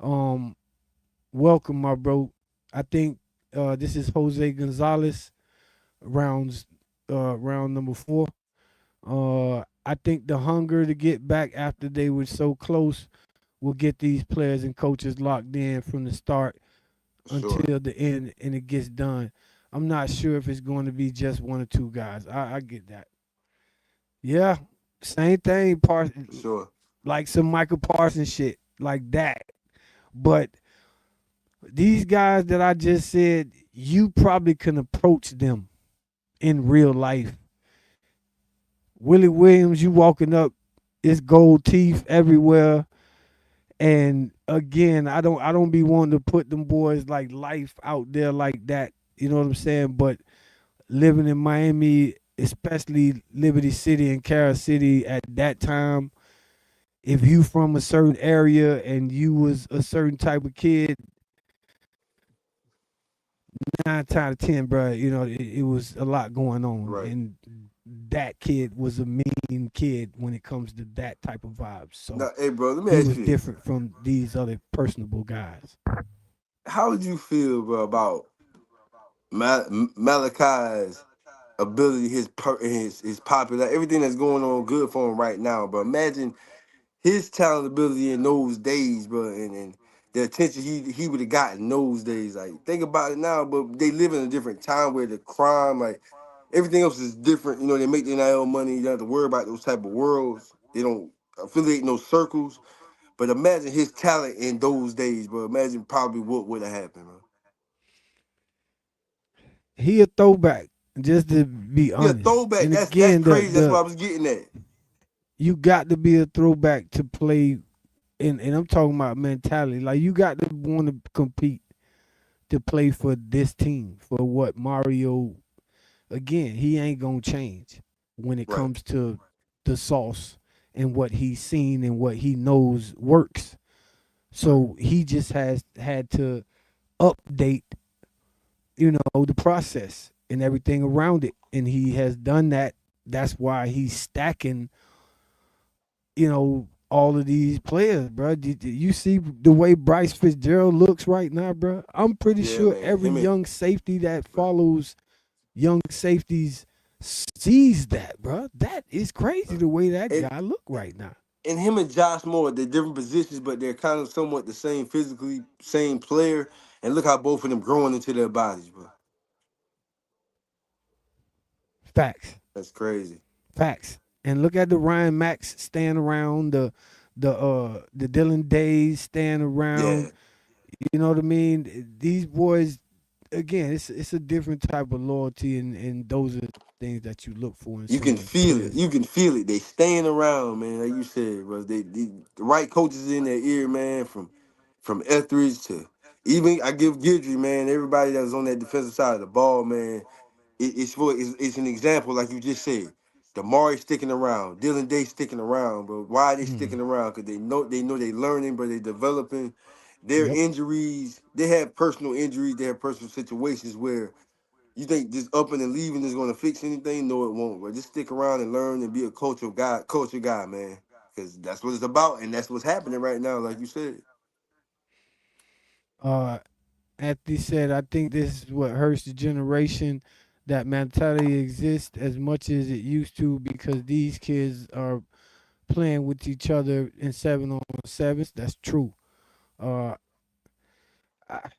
Um, welcome, my bro. I think this is Jose Gonzalez, round number 4. I think the hunger to get back after they were so close will get these players and coaches locked in from the start Sure. until the end and it gets done. I'm not sure if it's going to be just one or two guys. I get that. Yeah, same thing, Sure. like some Michael Parsons shit, like that. But these guys that I just said, you probably can approach them in real life. Willie Williams, you walking up, it's gold teeth everywhere. And again, I don't be wanting to put them boys like life out there like that. You know what I'm saying? But living in Miami, especially Liberty City and Carol City at that time, if you from a certain area and you was a certain type of kid, 9 times out of 10, bro, it was a lot going on, Right. and that kid was a mean kid when it comes to that type of vibes. Now, So hey, bro, let me he ask was you this: different from these other personable guys. how would you feel, bro, about Malachi's ability, his popular, everything that's going on good for him right now, bro? Imagine his talent ability in those days, bro, and the attention he would have gotten those days. Like, think about it now, but they live in a different time where the crime, like everything else is different. You know, they make their NIL money. You don't have to worry about those type of worlds. They don't affiliate in those circles. But imagine his talent in those days, bro. Imagine probably what would have happened, bro. He a throwback, just to be Yeah, honest. throwback. And That's again, the crazy. That's what I the was getting at. you got to be a throwback to play, and I'm talking about mentality. Like you got to want to compete to play for this team. For what Mario, again, he ain't gonna change when it Right, comes to the sauce and what he's seen and what he knows works. right, So he just has had to update, the process and everything around it. And he has done that. That's why he's stacking, all of these players, bro. Did you see the way Bryce Fitzgerald looks right now, bro? I'm pretty Yeah, sure man. every Him and young safety that right. follows young safeties sees that, bro. That is crazy the way that and guy look right now. and him and Josh Moore, they're different positions, but they're kind of somewhat the same physically, same player. And look how both of them growing into their bodies, bro. Facts, That's crazy. facts. And look at the Ryan Max stand around, the Dylan Days stand Yeah, around. You know what I mean? These boys, again, it's a different type of loyalty, and those are the things that you look for in you some of can these feel it. players. You can feel it. They staying around, man. Like you said, bro. The right coaches in their ear, man. From Etheridge to even I give Gidry, man. Everybody that was on that defensive side of the ball, man. It's an example, like you just said. Damari sticking around, Dylan Day sticking around, bro. Why are they Mm. sticking around? Because they know they learning, but they developing. Their Yep. injuries, they have personal injuries, they have personal situations where you think just upping and leaving is going to fix anything? No, it won't. But just stick around and learn and be a culture guy, man. Because that's what it's about, and that's what's happening right now, like you said. Uh, Anthony said, I think this is what hurts the generation. That mentality exists as much as it used to because these kids are playing with each other in 7-on-7s. That's true. Uh, I,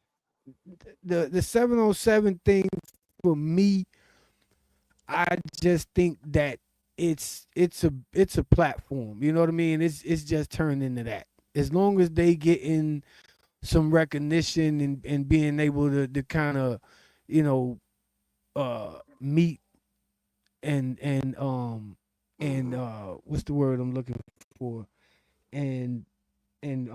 the 7-on-7 thing for me, I just think that it's a platform. You know what I mean? It's just turned into that. As long as they get in some recognition and being able to kind of, you know, meet and and Hmm. what's the word I'm looking for? And and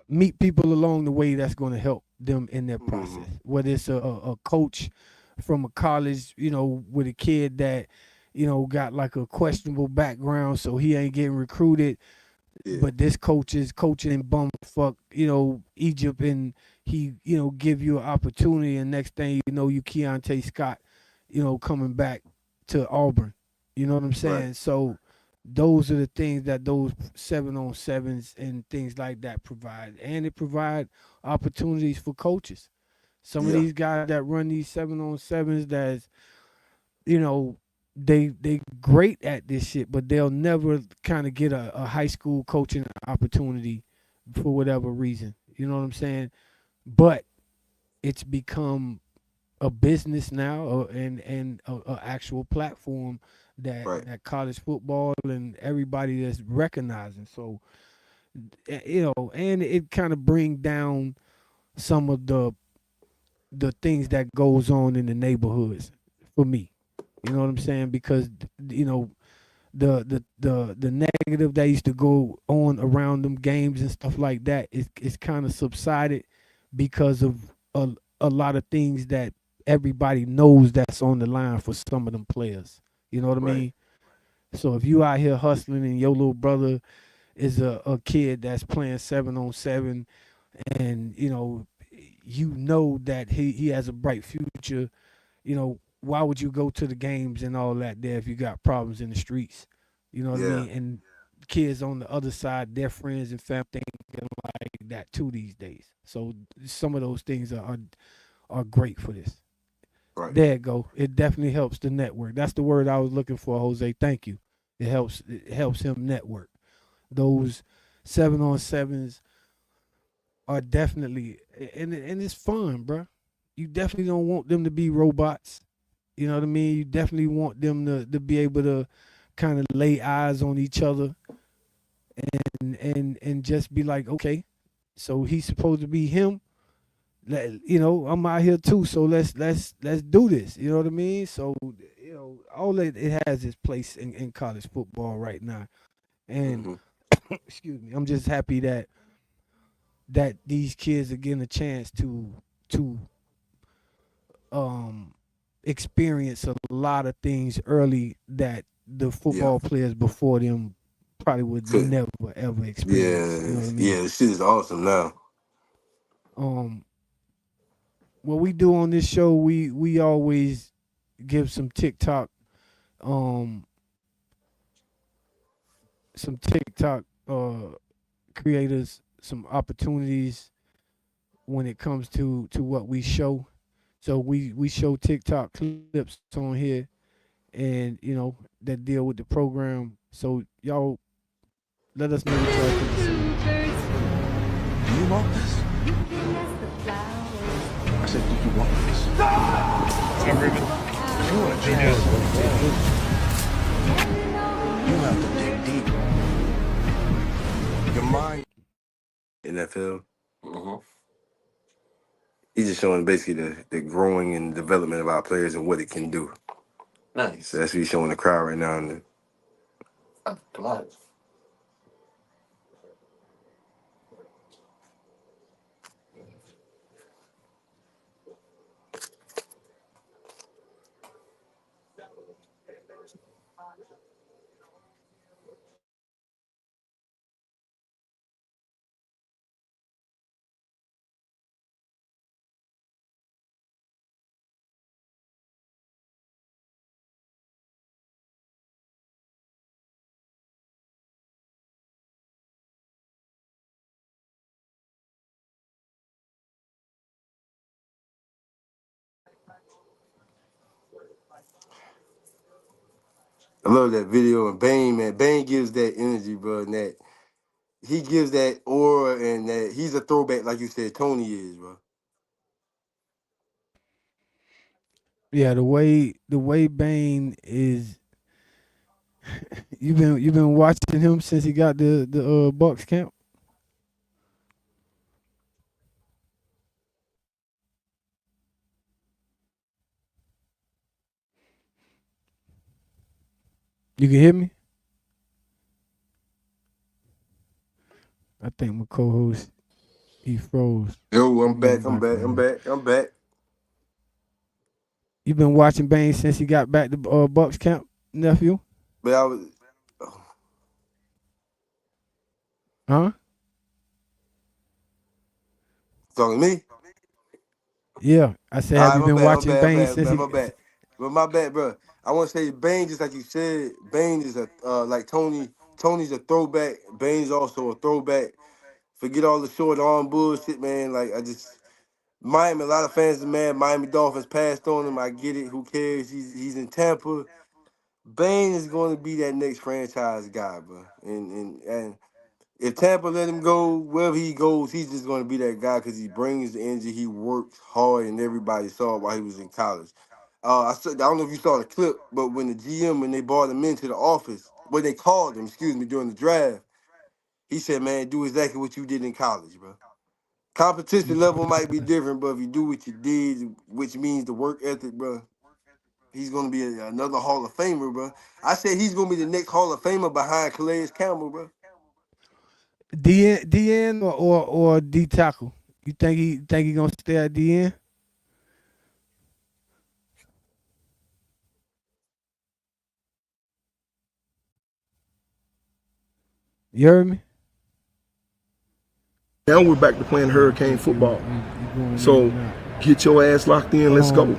meet people along the way that's going to help them in their Hmm. process. Whether it's a coach from a college, with a kid that, got like a questionable background, so he ain't getting recruited, Yeah, but this coach is coaching in bumfuck, Egypt, and he, give you an opportunity, and next thing you know, you Keontae Scott, coming back to Auburn. You know what I'm right. saying? So those are the things that those 7-on-7s and things like that provide, and it provide opportunities for coaches. Some of Yeah, these guys that run these 7-on-7s, that's, you know, they great at this shit, but they'll never kind of get a high school coaching opportunity for whatever reason. You know what I'm saying? But it's become a business now, and a actual platform that right. that college football and everybody is recognizing. So, and it kind of bring down some of the things that goes on in the neighborhoods for me. You know what I'm saying? Because, you know the negative that used to go on around them games and stuff like that is kind of subsided because of a lot of things that everybody knows that's on the line for some of them players. You know what I Right. mean? So if you out here hustling and your little brother is a kid that's playing 7-on-7, and you know that he has a bright future, why would you go to the games and all that there if you got problems in the streets? You know what I Yeah. mean? And kids on the other side, their friends and family thinking like that too these days. So some of those things are great for this. Right. There you go. It definitely helps the network. That's the word I was looking for, Jose. Thank you. It helps him network. Those 7-on-7s are definitely, and it's fun, bro. You definitely don't want them to be robots. You know what I mean? You definitely want them to be able to kind of lay eyes on each other, and just be like, okay, so he's supposed to be him. I'm out here too, so let's do this. You know what I mean? So, all that it has its place in college football right now, and Hmm. excuse me, I'm just happy that these kids are getting a chance to um experience a lot of things early that the Yeah. football players before them probably would Could. never ever experience. You Yeah. know what I mean? Yeah. This shit is awesome now. Um, what we do on this show, we always give some TikTok um some TikTok creators some opportunities when it comes to what we show. So we show TikTok clips on here, and that deal with the program. So y'all let us know what y'all think. Do you want this? I said, do you want this? You want to dig deep. You have to dig deep. Your mind. NFL. He's just showing basically the growing and development of our players and what it can do. Nice. So that's what he's showing the crowd right now. And Come on. I love that video. And Bane, man, Bane gives that energy, bro, and that he gives that aura, and that he's a throwback, like you said, Tony is, bro. Yeah, the way Bane is. You've been watching him since he got the Bucks camp. You can hear me. I think my co-host he froze. Yo, I'm Get back. him I'm back back. on I'm here. back. I'm back. You've been watching Bane since he got back to Bucks camp, nephew? But I was Huh? talking to me. Yeah. I said, All have right, you my been bad. My watching bad. My Bane bad. since My he? bad. My bad. But my bad, bro. I want to say Bane, just like you said, Bane is a like Tony. Tony's a throwback. Bane's also a throwback. Forget all the short arm bullshit, man. Like I just Miami. A lot of fans are mad. Miami Dolphins passed on him. I get it. Who cares? He's in Tampa. Bane is going to be that next franchise guy, bro. And if Tampa let him go, wherever he goes, he's just going to be that guy because he brings the energy. He works hard, and everybody saw it while he was in college. I don't know if you saw the clip, but when the GM, when they brought him into the office, when they called him, excuse me, during the draft, he said, "Man, do exactly what you did in college, bro. Competition level might be different, but if you do what you did, which means the work ethic, bro, he's going to be another Hall of Famer, bro. I said he's going to be the next Hall of Famer behind Calais Campbell, bro. DN or D tackle? You think he gonna stay at DN? You heard me? Now we're back to playing Hurricane football. So get your ass locked in. Let's go.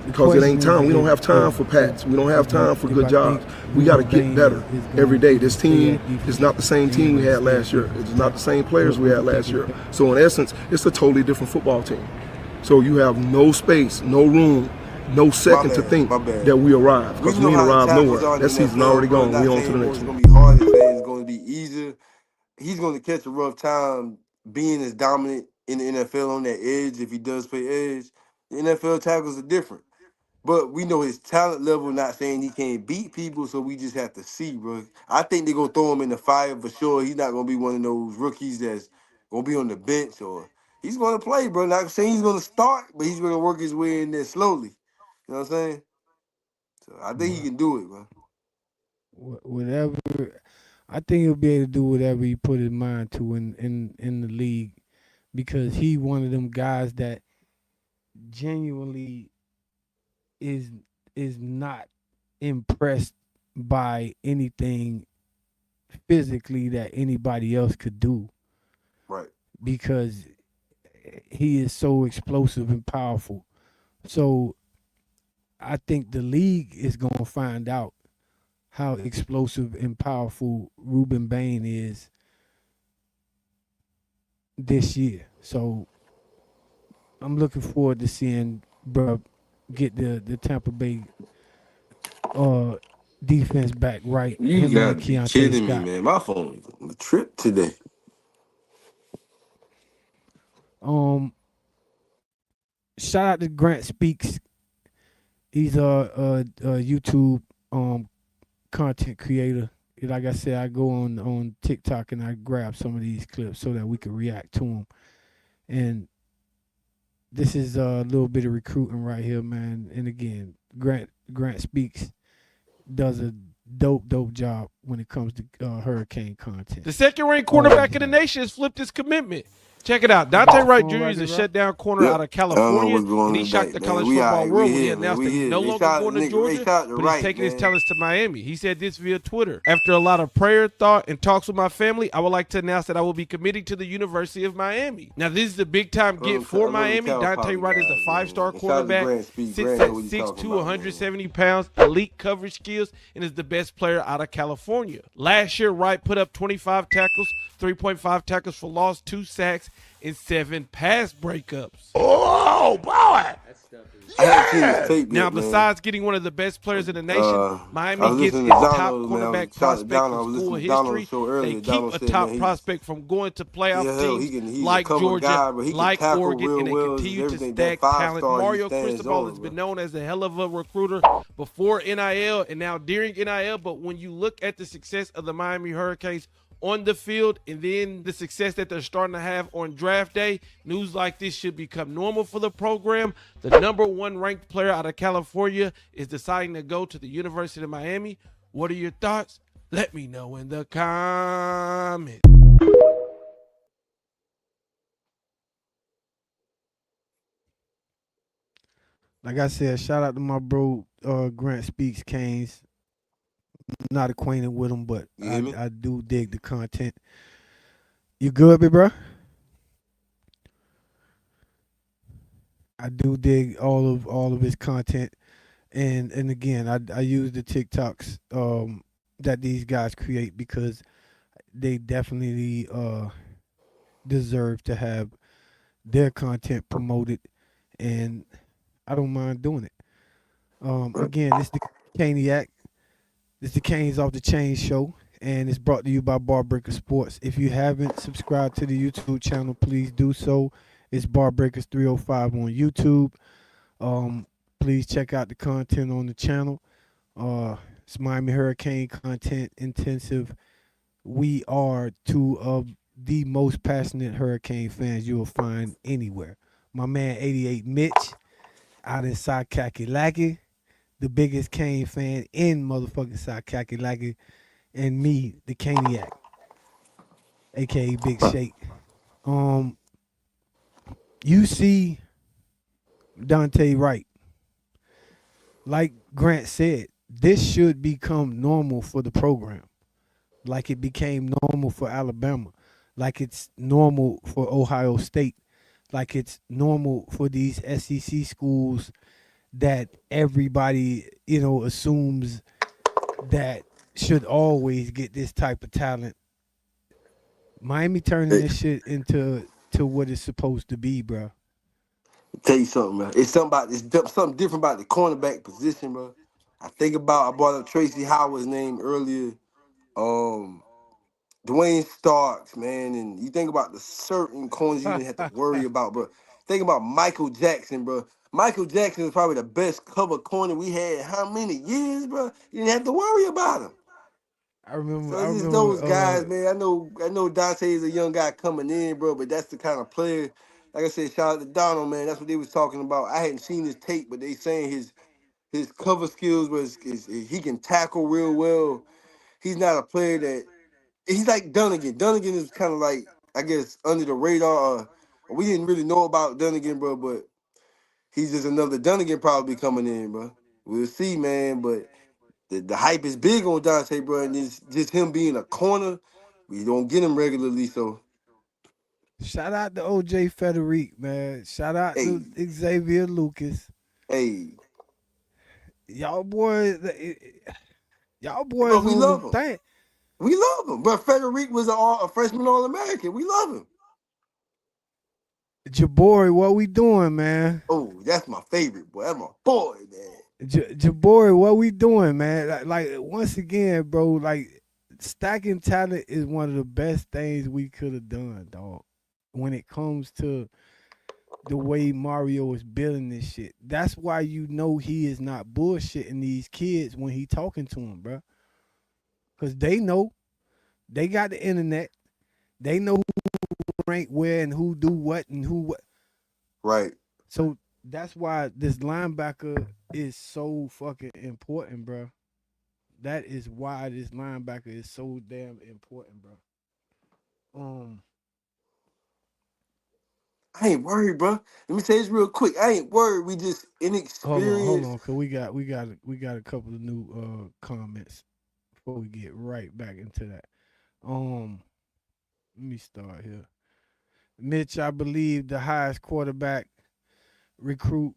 Because it ain't time. We don't have time for pats. We don't have time for good jobs. We got to get better every day. This team is not the same team we had last year. It's not the same players we had last year. So in essence, it's a totally different football team. So you have no space, no room, no second to think that we arrive. Because we ain't arrived nowhere. That season already gone. We on to the next It's one. going to be hard. It's going to be easier. He's going to catch a rough time being as dominant in the NFL on that edge. If he does play edge, the NFL tackles are different. But we know his talent level, not saying he can't beat people, so we just have to see, bro. I think they're going to throw him in the fire for sure. He's not going to be one of those rookies that's going to be on the bench, or he's going to play, bro. Not saying he's going to start, but he's going to work his way in there slowly. You know what I'm saying? So I think he Well, can do it, bro. whatever. I think he'll be able to do whatever he put his mind to in the league because he one of them guys that genuinely is is not impressed by anything physically that anybody else could do Right. because he is so explosive and powerful. So I think the league is gonna find out how explosive and powerful Ruben Bain is this year. So I'm looking forward to seeing bruh get the Tampa Bay uh defense back right. You Him and gotta be Keontae kidding me, Scott. man. My phone is on a trip today. Um, shout out to Grant Speaks. He's a YouTube content creator. Like I said, I go on TikTok and I grab some of these clips so that we can react to them. And this is a little bit of recruiting right here, man. And again, Grant Speaks does a dope job when it comes to Hurricane content. The second-ranked cornerback in the nation has flipped his commitment. Check it out. Dante Wright Jr. is a shutdown corner out of California, and he shocked the college football world when he announced that he's no longer going to Georgia, but he's taking his talents to Miami. He said this via Twitter. After a lot of prayer, thought, and talks with my family, I would like to announce that I will be committing to the University of Miami. Now, this is a big-time get for Miami. Dante Wright is a five-star cornerback, sits at 6'2", 170 pounds, elite coverage skills, and is the best player out of California. Last year, Wright put up 25 tackles, 3.5 tackles for loss, 2 sacks, and 7 pass breakups. Oh boy! Now, besides getting one of the best players in the nation, Miami gets its Donald, top cornerback prospect from school history. They keep a top prospect from going to playoff teams like Georgia, like Oregon, and they continue to stack talent. Mario Cristobal has been known as a hell of a recruiter before NIL and now during NIL, but when you look at the success of the Miami Hurricanes on the field and then the success that they're starting to have on draft day, news like this should become normal for the program. The #1 ranked player out of California is deciding to go to the University of Miami. What are your thoughts? Let me know in the comments. Like I said, shout out to my bro Grant Speaks Canes. Not acquainted with him, but I do dig the content. You good, big bro? I do dig all of his content, and again, I use the TikToks that these guys create because they definitely deserve to have their content promoted, and I don't mind doing it. Again, this is the Caniac. This is the Canes Off the Chain show, and it's brought to you by Barbreaker Sports. If you haven't subscribed to the YouTube channel, please do so. It's Barbreakers 305 on YouTube. Please check out the content on the channel. It's Miami Hurricane content intensive. We are two of the most passionate Hurricane fans you will find anywhere. My man 88 Mitch out in Sakakilaki, the biggest Kane fan in motherfucking Sakakilaki, and me, the Caniac, aka Big Shake. You see Dante Wright. Like Grant said, this should become normal for the program. Like it became normal for Alabama. Like it's normal for Ohio State. Like it's normal for these SEC schools that everybody, assumes that should always get this type of talent. Miami turning this shit into what it's supposed to be, bro. Tell you something, man. It's something different about the cornerback position, bro. I brought up Tracy Howard's name earlier. Dwayne Starks, man, and you think about the certain corners you didn't have to worry about, bro. Think about Michael Jackson, bro. Michael Jackson is probably the best cover corner we had how many years, bro? You didn't have to worry about him. I remember. So it's those guys, man. I know Dante is a young guy coming in, bro, but that's the kind of player. Like I said, shout out to Donald, man. That's what they was talking about. I hadn't seen his tape, but they saying his cover skills is he can tackle real well. He's not a player that he's like Dunnigan. Dunnigan is kind of like, I guess, under the radar. We didn't really know about Dunnigan, bro, but he's just another Dunnigan probably coming in, bro. We'll see, man. But the hype is big on Dante, bro, and it's just him being a corner. We don't get him regularly, so. Shout out to OJ Federic, man. Shout out to Xavier Lucas. Hey. Y'all boys, Y'all boys But we on the love him. thing. We love him. But Frederick was a freshman All-American. We love him. Jabari, what we doing, man? Oh, that's my favorite, boy. That's my boy, man. Jabari, what we doing, man? Like once again, bro, like stacking talent is one of the best things we could have done, dog. When it comes to the way Mario is building this shit. That's why you know he is not bullshitting these kids when he talking to them, bro. Because they know. They got the internet. They know who rank where and who do what and who what. Right. So that's why this linebacker is so fucking important, bro. That is why this linebacker is so damn important, bro. I ain't worried, bro. Let me say this real quick. I ain't worried. We just Hold inexperienced. on, cause we got a couple of new comments before we get right back into that. Let me start here. Mitch, I believe the highest quarterback recruit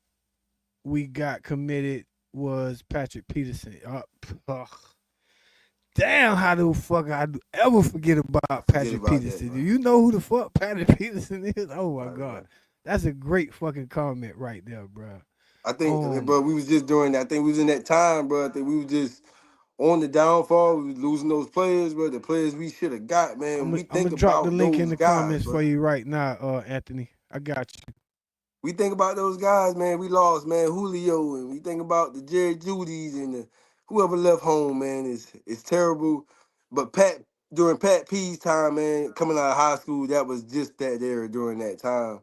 we got committed was Patrick Peterson. Damn, how the fuck I ever forget about Patrick Peterson? That, do you know who the fuck Patrick Peterson is? Oh my god, that's a great fucking comment right there, bro. I think, bro, we was just doing that. I think we was in that time, bro. I think we was just on the downfall. We was losing those players, bro. The players we should have got, man. I'm We gonna think drop the about link in those the guys, comments bro. for you right now, Anthony. I got you. We think about those guys, man. We lost, man. Julio, and we think about the Jerry Judys and the, whoever left home, man. It's terrible. But during Pat P's time, man, coming out of high school, that was just that era during that time.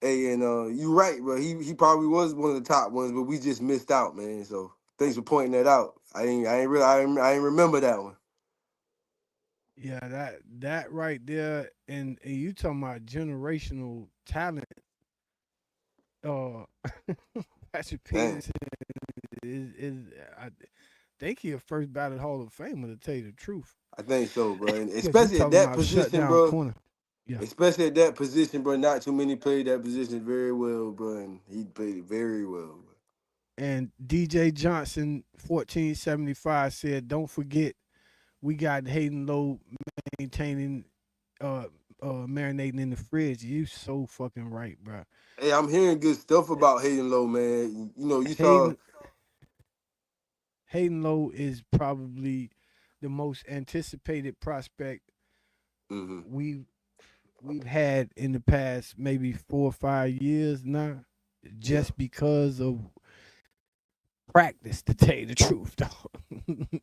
Hey, and you're right, bro. He probably was one of the top ones, but we just missed out, man. So thanks for pointing that out. I ain't remember that one. Yeah, that right there, and you talking about generational talent. Uh, Patrick Damn. Peterson is I think he a first ballot Hall of Famer, to tell you the truth. I think so, bro. And Because you especially at talking that about position, shutdown bro. corner. Yeah. Especially at that position, bro. Not too many played that position very well, bro. And he played it very well, bro. And DJ Johnson 1475 said, "Don't forget, we got Hayden Lowe maintaining, marinating in the fridge." You so fucking right, bro. Hey, I'm hearing good stuff about Hayden Lowe, man. You know, you saw. Hayden Lowe is probably the most anticipated prospect we've had in the past maybe 4 or 5 years now, just because of practice, to tell you the truth, though.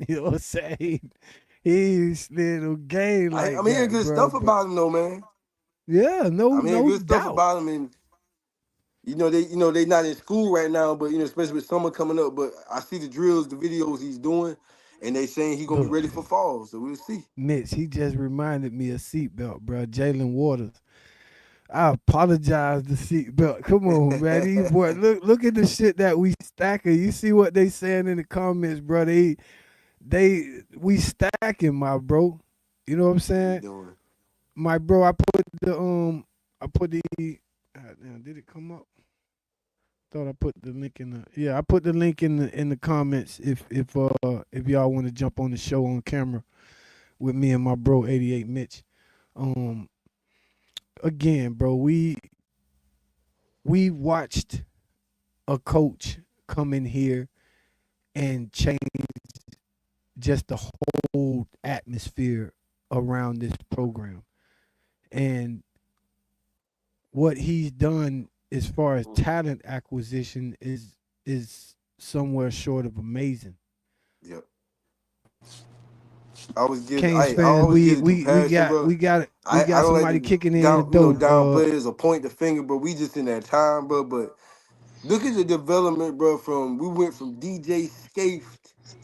You know what I'm saying? He's little game like I'm hearing good stuff about him, though, man. Yeah, I'm hearing good doubt. stuff about him, and they not in school right now, but especially with summer coming up. But I see the drills, the videos he's doing, and they saying he's gonna be ready for fall. So we'll see. Mitch, he just reminded me of seatbelt, bro. Jalen Waters. I apologize, the seatbelt. Come on, man. These boys, look at the shit that we stacking. You see what they saying in the comments, bro? We stacking, my bro. You know what I'm saying? My bro, I put the did it come up? Thought I put the link in the I put the link in the comments if y'all want to jump on the show on camera with me and my bro 88 Mitch. Again, bro, we watched a coach come in here and change just the whole atmosphere around this program. And what he's done as far as talent acquisition is somewhere short of amazing. Yep. I was getting. Canes I always we got somebody like kicking in down, the door. Down players or point the finger, but we just in that time, bro. But look at the development, bro. We went from DJ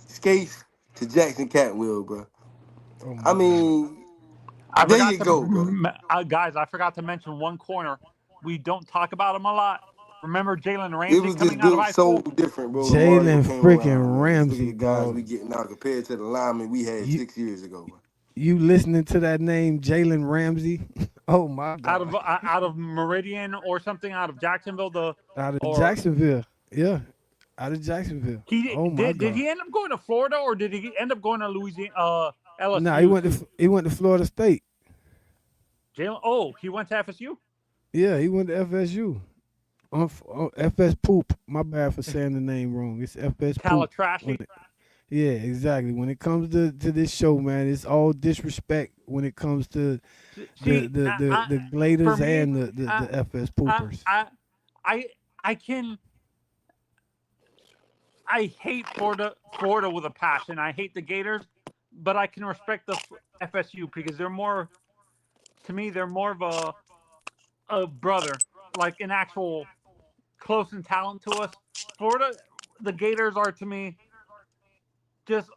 Scaife to Jackson Catwell, bro. Oh I mean, there you go, bro. Guys, I forgot to mention one corner. We don't talk about him a lot. Remember Jalen Ramsey? It was just coming out of built high school? so different, bro. Jalen freaking Ramsey, look at the guys we getting now compared to the linemen we had 6 years ago, bro. You listening to that name, Jalen Ramsey? Oh my God! Out of Meridian or something, out of Jacksonville, Jacksonville, yeah. Out of Jacksonville. He Oh my did God. he end up going to Florida or did he end up going to Louisiana? Nah, LSU. he went to Florida State. Jalen. Oh, he went to FSU. Yeah, he went to FSU. FS Poop. My bad for saying the name wrong. It's FS Poop. Calatrashy. Yeah, exactly. When it comes to this show, man, it's all disrespect when it comes to See, the for Gladers me, and the FS Poopers. I I can I hate Florida with a passion. I hate the Gators, but I can respect the FSU because they're more to me. They're more of a brother, like an actual close in talent to us. Florida, the Gators are to me just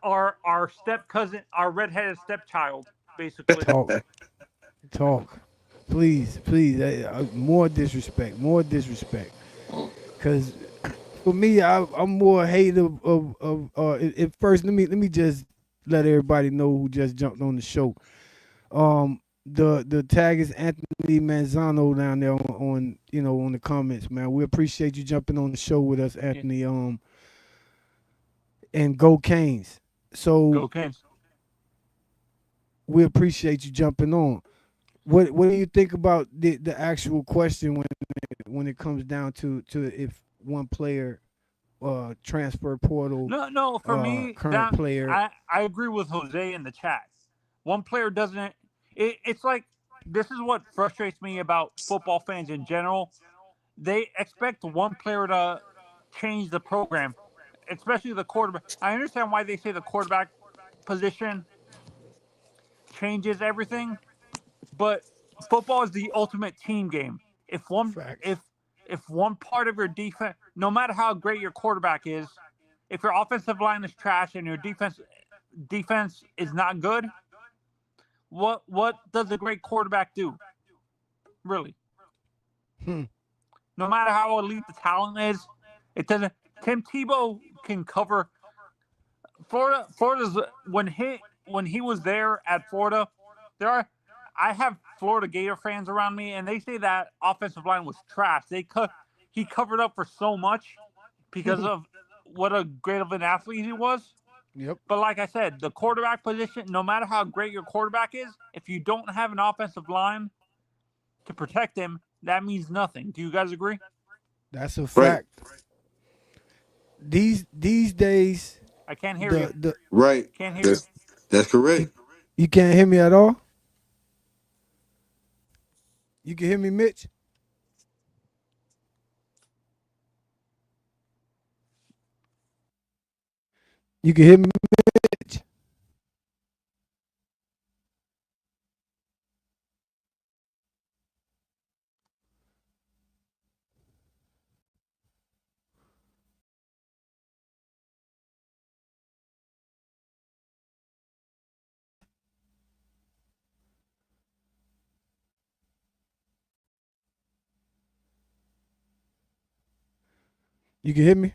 our step cousin, our redheaded stepchild, basically. Talk, talk, please, please. More disrespect, more disrespect. Cause for me, I'm more hate of. At first, let me just let everybody know who just jumped on the show. The tag is Anthony Manzano down there on on the comments, man. We appreciate you jumping on the show with us, Yeah. Anthony. And go Canes. So Go Canes. we appreciate you jumping on. What do you think about the actual question when it comes down to if one player transfer portal No. For me, current that player I agree with Jose in the chat. One player doesn't. It's like this is what frustrates me about football fans in general. They expect one player to change the program, especially the quarterback. I understand why they say the quarterback position changes everything, but football is the ultimate team game. If one facts. if one part of your defense, no matter how great your quarterback is, if your offensive line is trash and your defense is not good, what does a great quarterback do? Really? Hmm. No matter how elite the talent is, it doesn't. Tim Tebow can cover Florida's when he was there at Florida. There are I have Florida Gator fans around me, and they say that offensive line was trash. He covered up for so much because of what a great of an athlete he was. Yep. But like I said, the quarterback position, no matter how great your quarterback is, if you don't have an offensive line to protect him, that means nothing. Do you guys agree? That's a Right. fact. These days, I can't hear you. the Right. Can't hear you. That's correct. you can't hear me at all. You can hear me, Mitch. You can hear me, Mitch. You can hear me.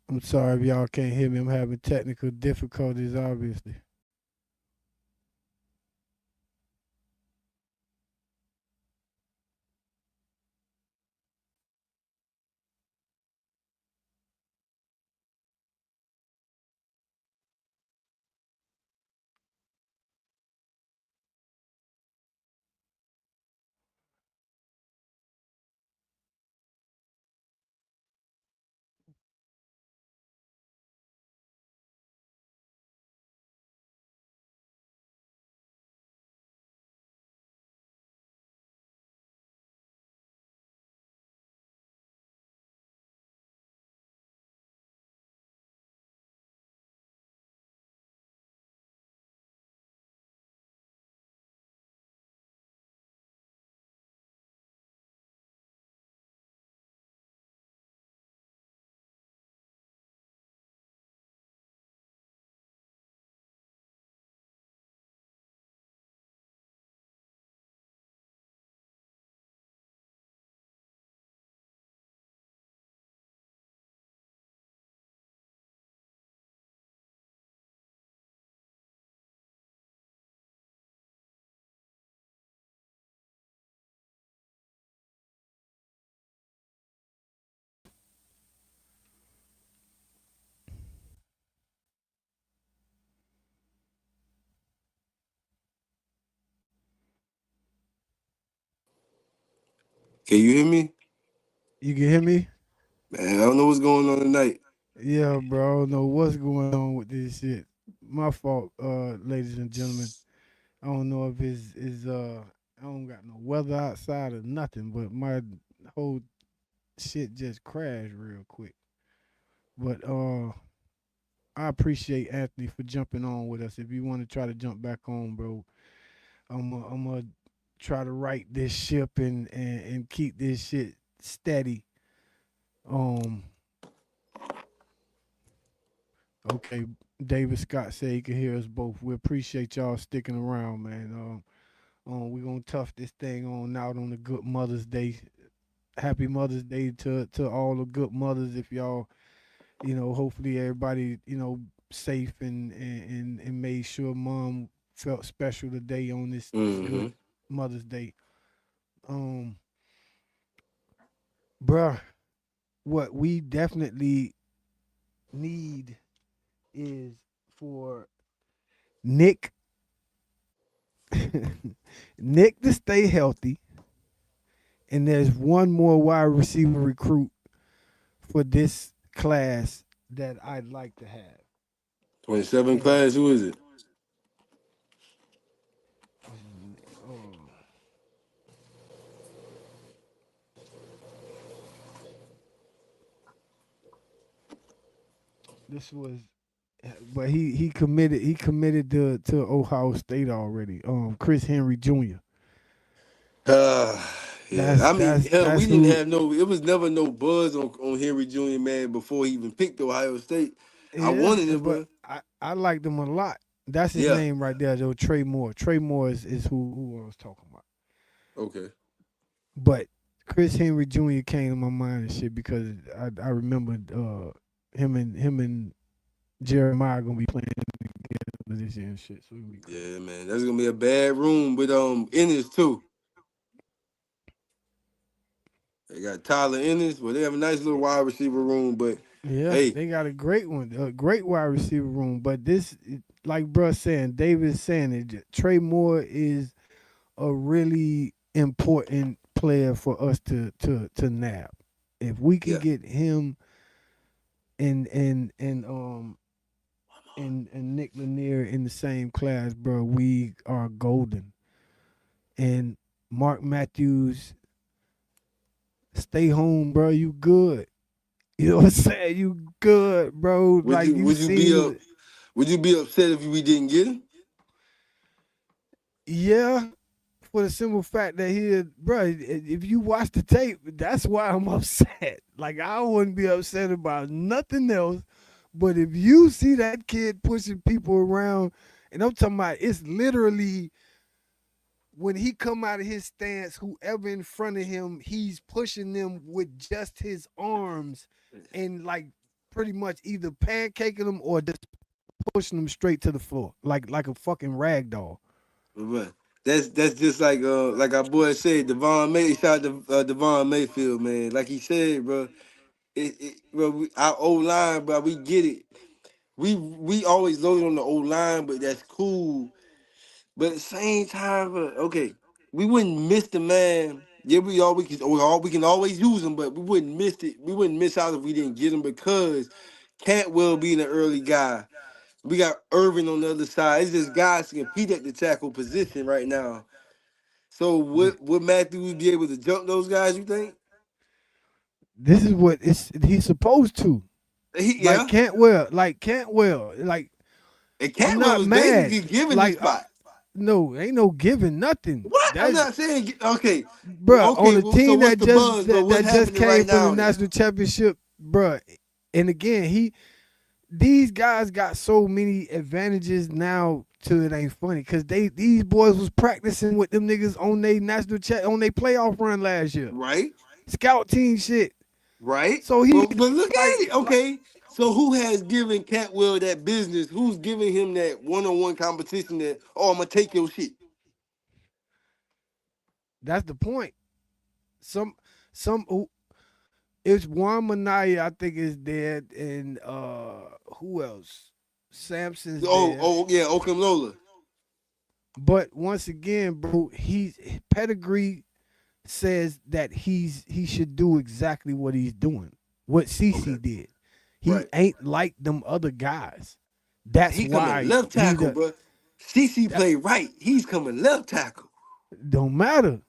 I'm sorry if y'all can't hear me. I'm having technical difficulties, obviously. Can you hear me? You can hear me? Man, I don't know what's going on tonight. Yeah, bro. I don't know what's going on with this shit. My fault, ladies and gentlemen. I don't know if it's I don't got no weather outside or nothing, but my whole shit just crashed real quick. But I appreciate Anthony for jumping on with us. If you want to try to jump back on, bro, I'm gonna try to right this ship and keep this shit steady. Um, okay, David Scott said he can hear us both. We appreciate y'all sticking around, man. We're gonna tough this thing on out on the Good Mother's Day. Happy Mother's Day to all the good mothers. If y'all, hopefully everybody, safe and made sure mom felt special today on this good Mother's Day. Um, bruh, what we definitely need is for Nick Nick to stay healthy, and there's one more wide receiver recruit for this class that I'd like to have. 27 class, who is it? This was, but he committed to Ohio State already. Chris Henry Jr. Yeah. I mean, hell, we didn't who, have it was never no buzz on Henry Jr., man, before he even picked Ohio State. I yeah, wanted him, but bro. I liked him a lot. That's his Yeah. name right there, though. Trey Moore. Trey Moore is who I was talking about. Okay. But Chris Henry Jr. came to my mind and shit because I remembered him and Jeremiah gonna be playing together this year and shit. So it'll be crazy. Yeah, man. That's gonna be a bad room with Ennis too. They got Tyler Ennis, well, they have a nice little wide receiver room, but Yeah, hey. they got a great one, a great wide receiver room. But this, like bruh saying, David's saying it, Trey Moore is a really important player for us to nab. If we can get him and Nick Lanier in the same class, bro, we are golden. And Mark Matthews, stay home, bro. You good. You know what I'm saying? You good, bro. Would you be upset if we didn't get him? Yeah, for the simple fact that bro, if you watch the tape, that's why I'm upset. Like, I wouldn't be upset about nothing else. But if you see that kid pushing people around, and I'm talking about, it's literally when he come out of his stance, whoever in front of him, he's pushing them with just his arms and like pretty much either pancaking them or just pushing them straight to the floor, like a fucking rag doll. Right. That's just like our boy said, shout out to Devon Mayfield, man. Like he said, bro, our O line, bro, we get it. We always loaded on the O line, but that's cool. But at the same time, okay, we wouldn't miss the man. Yeah, we can always use him, but we wouldn't miss it. We wouldn't miss out if we didn't get him because Cantwell being an early guy. We got Irvin on the other side. It's just guys to compete at the tackle position right now. So would Matthews be able to jump those guys, you think? This is what he's supposed to. Like Cantwell. And I'm Cantwell not was mad. basically giving Like, the spot. no, ain't no giving nothing. What? I'm not saying okay, bro. Okay, on the team so what's that the just buzz, bro? that What's just happening came right from now, the national championship, bro. And again, these guys got so many advantages now till it ain't funny because these boys was practicing with them niggas on their on their playoff run last year, right? Scout team shit, right? So he, but look at it, okay. So who has given Cantwell that business? Who's giving him that one-on-one competition? That I'm gonna take your shit. That's the point. Some it's Juan Minaya, I think, is dead, and who else? Samson's dead. Oh yeah, Okamlola. But once again, bro, he's pedigree says that he should do exactly what he's doing, what CC did. He ain't like them other guys. That's he why coming left tackle, bro. CC play right. He's coming left tackle. Don't matter.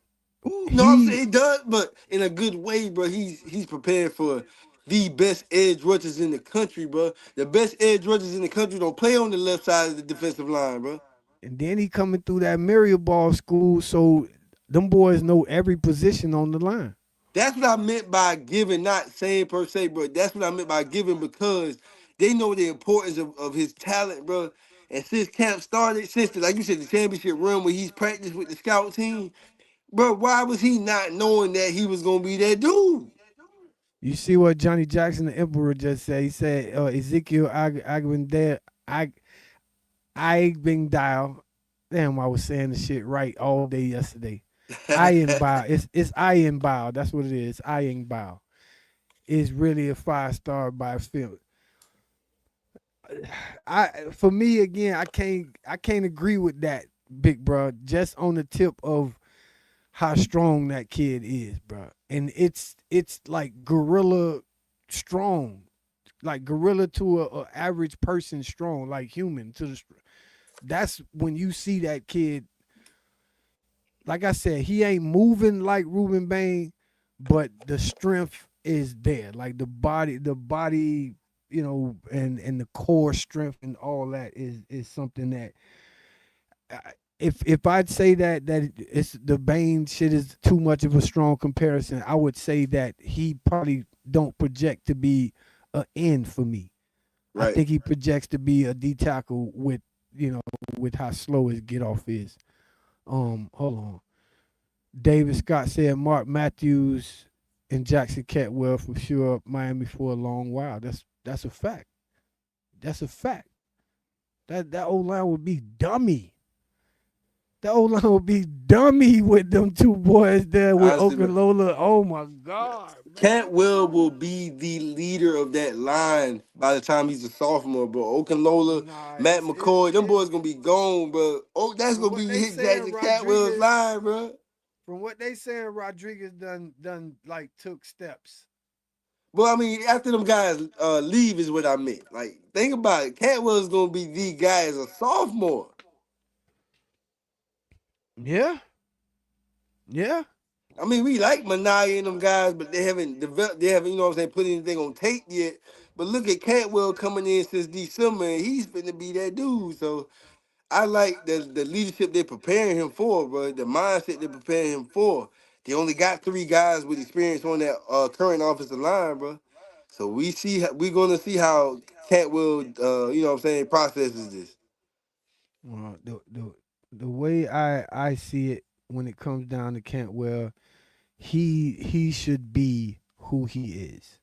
Ooh, no, I'm saying it does, but in a good way, bro. He's prepared for the best edge rushers in the country, bro. The best edge rushers in the country don't play on the left side of the defensive line, bro. And then he coming through that Mariball school, so them boys know every position on the line. That's what I meant by giving, not saying per se, bro. That's what I meant by giving because they know the importance of his talent, bro. And since camp started, since like you said, the championship run where he's practiced with the scout team, bro, why was he not knowing that he was gonna be that dude? You see what Johnny Jackson, the Emperor, just said? He said Ezekiel Agbingdale. Damn, I was saying the shit right all day yesterday. Ironbow. It's Ironbow. That's what it is. Ironbow. Is really a 5-star by film. For me again, I can't agree with that, big bro. Just on the tip of how strong that kid is, bro. And it's like gorilla strong, like gorilla to a average person strong, like human to the. That's when you see that kid. Like I said, he ain't moving like Ruben Bain, but the strength is there. Like the body, and the core strength and all that is something that. If I'd say that it's the Bain shit is too much of a strong comparison, I would say that he probably don't project to be an end for me. Right. I think he projects to be a D tackle with how slow his get off is. Hold on. David Scott said Mark Matthews and Jackson Catwell for sure Miami for a long while. That's a fact. That's a fact. That old line would be dummy. That old line would be dummy with them two boys there with Okunlola. Oh my God. Cantwell will be the leader of that line by the time he's a sophomore, bro. Okunlola, Matt McCoy, them boys gonna be gone, bro. Oh, that's gonna be hit Jackson Cantwell's line, bro. From what they saying, Rodriguez done like took steps. Well, I mean, after them guys leave is what I meant. Like, think about it. Cantwell's gonna be the guy as a sophomore. Yeah. Yeah. I mean, we like Minaya and them guys, but they haven't developed. They haven't, put anything on tape yet. But look at Cantwell coming in since December, and he's finna be that dude. So I like the leadership they're preparing him for, bro. The mindset they're preparing him for. They only got 3 guys with experience on that current offensive line, bro. So we're gonna see how Cantwell, processes this. Well, the way I see it when it comes down to Cantwell, he should be who he is.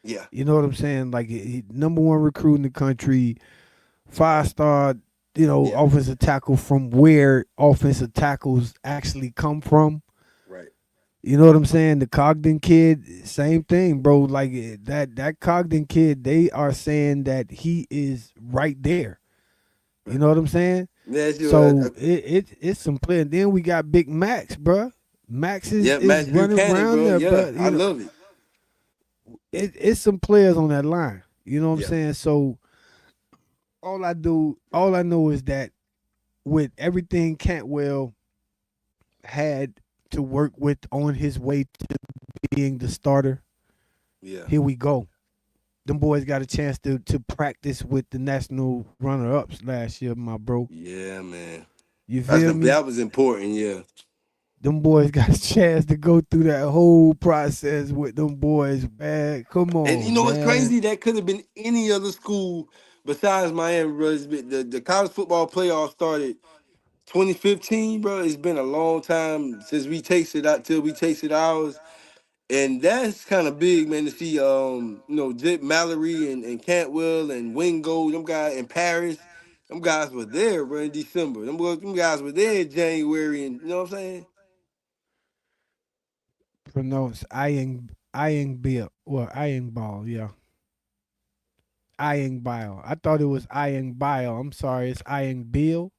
Yeah. You know what I'm saying? Like he number 1 recruit in the country, 5-star, offensive tackle from where offensive tackles actually come from. Right. You know what I'm saying? The Cogden kid, same thing, bro. Like that Cogden kid, they are saying that he is right there. You know what I'm saying? Yeah, so it's some play. And then we got Big Max, bro. Max is running around there, bro. I love it. It's some players on that line. You know what I'm saying? So all I know is that with everything Cantwell had to work with on his way to being the starter, here we go. Them boys got a chance to practice with the national runner-ups last year, my bro. Yeah, man. You feel me? That was important, yeah. Them boys got a chance to go through that whole process with them boys, man. Come on, and you know man. what's crazy? That could have been any other school besides Miami, bro. The college football playoff started 2015, bro. It's been a long time since we tasted out till we tasted ours. And that's kind of big, man, to see, Jip Mallory and Cantwell and Wingo, them guys in Paris. Them guys were there, bro, in December. Them guys were there in January, and you know what I'm saying? Pronounce Iron Ball, yeah. Iron Bile. I thought it was Iron Bile. I'm sorry, it's Iron Bill.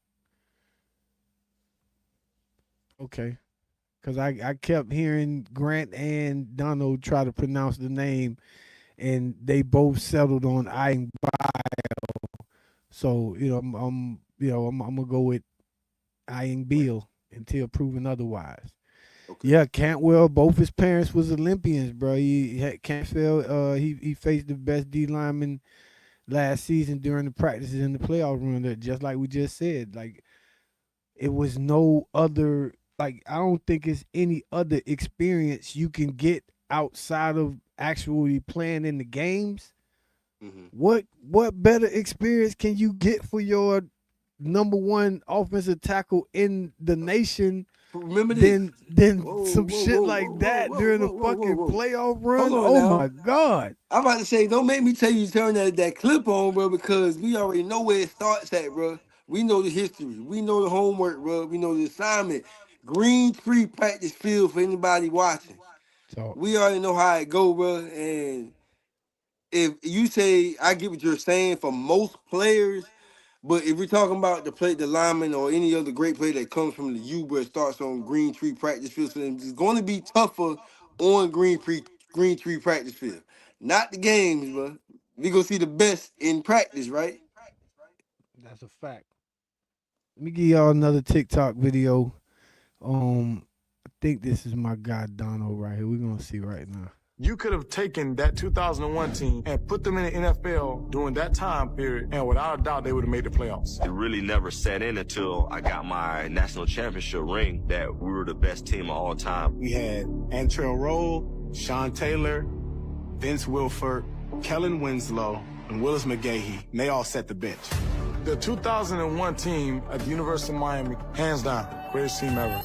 Okay. because I kept hearing Grant and Donald try to pronounce the name, and they both settled on Iron Bio. So I'm gonna go with Iron Bill until proven otherwise. Okay. Yeah, Cantwell. Both his parents was Olympians, bro. Cantwell. He faced the best D lineman last season during the practices in the playoff run. Just like we just said, like it was no other. Like I don't think it's any other experience you can get outside of actually playing in the games. Mm-hmm. What better experience can you get for your number one offensive tackle in the nation? Remember this? Then some shit like that during the fucking playoff run. Hold on Oh now. my God. I'm about to say, don't make me tell you to turn that clip on, bro, because we already know where it starts at, bro. We know the history. We know the homework, bro. We know the assignment. Green Tree practice field for anybody watching. So We already know how it go, bro. And if you say, I get what you're saying for most players, but if we're talking about the lineman or any other great player that comes from the U, where it starts on Green Tree practice field, so it's going to be tougher on Green Tree practice field, not the games, but we gonna see the best in practice, right? that's a fact. Let me give y'all another TikTok video. I think this is my guy Donald right here. We're gonna see right now. You could have taken that 2001 team and put them in the NFL during that time period, and without a doubt, they would have made the playoffs. It really never set in until I got my national championship ring that we were the best team of all time. We had Antrell Roll, Sean Taylor, Vince Wilford, Kellen Winslow, and Willis McGahee, and they all set the bench. The 2001 team at the University of Miami, hands down, greatest team ever.